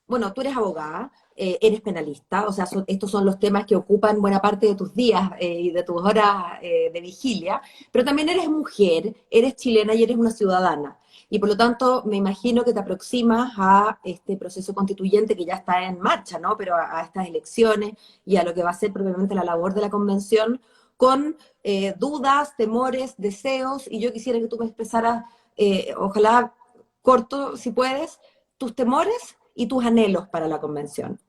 bueno, tú eres abogada, eres penalista, o sea, estos son los temas que ocupan buena parte de tus días y de tus horas de vigilia, pero también eres mujer, eres chilena y eres una ciudadana. Y por lo tanto, me imagino que te aproximas a este proceso constituyente que ya está en marcha, ¿no? Pero a estas elecciones y a lo que va a ser propiamente la labor de la convención, con dudas, temores, deseos, y yo quisiera que tú me expresaras, ojalá corto, si puedes, tus temores y tus anhelos para la convención.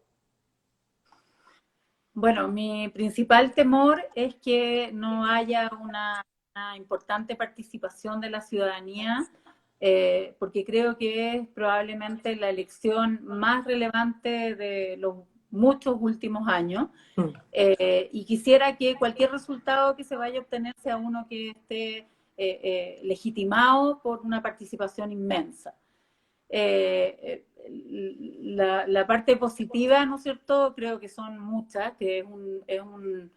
Bueno, mi principal temor es que no haya una importante participación de la ciudadanía, porque creo que es probablemente la elección más relevante de los muchos últimos años, y quisiera que cualquier resultado que se vaya a obtener sea uno que esté legitimado por una participación inmensa. La parte positiva, ¿no es cierto? Creo que son muchas, que es un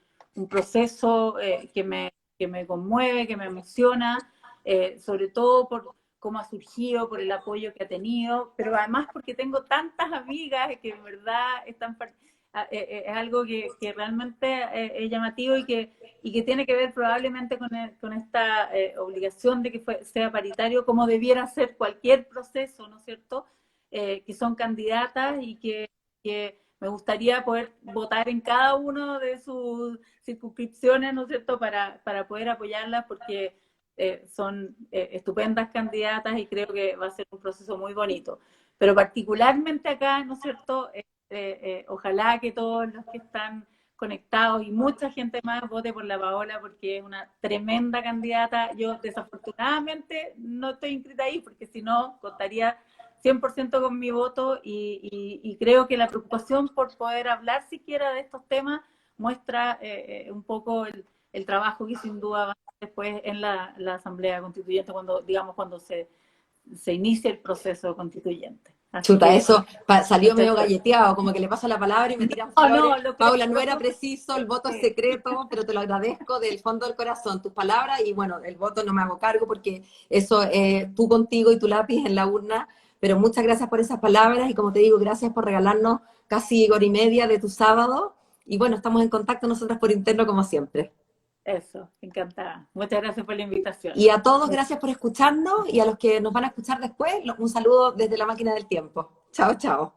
proceso que me conmueve, que me emociona, sobre todo por cómo ha surgido, por el apoyo que ha tenido, pero además porque tengo tantas amigas que en verdad es algo que realmente es llamativo y que tiene que ver probablemente con esta obligación de que sea paritario, como debiera ser cualquier proceso, ¿no es cierto? Que son candidatas y que me gustaría poder votar en cada uno de sus circunscripciones, ¿no es cierto?, para poder apoyarlas porque son estupendas candidatas y creo que va a ser un proceso muy bonito. Pero particularmente acá, ¿no es cierto?, ojalá que todos los que están conectados y mucha gente más vote por la Paola porque es una tremenda candidata. Yo desafortunadamente no estoy inscrita ahí porque si no contaría 100% con mi voto y creo que la preocupación por poder hablar siquiera de estos temas muestra un poco el trabajo que sin duda va a hacer después en la Asamblea Constituyente cuando se inicie el proceso constituyente. Así Chuta, que eso salió mucha medio suerte. galleteado, como que le paso la palabra y me tiran No, flores. no, lo creo, Paula, no lo era creo preciso, el voto es que secreto, pero te lo agradezco del fondo del corazón, tus palabras, y bueno, el voto no me hago cargo porque eso tú contigo y tu lápiz en la urna, pero muchas gracias por esas palabras y como te digo, gracias por regalarnos casi hora y media de tu sábado, y bueno, estamos en contacto nosotras por interno como siempre. eso, encantada. Muchas gracias por la invitación. Y a todos, gracias por escucharnos, y a los que nos van a escuchar después, un saludo desde la máquina del tiempo. Chao, chao.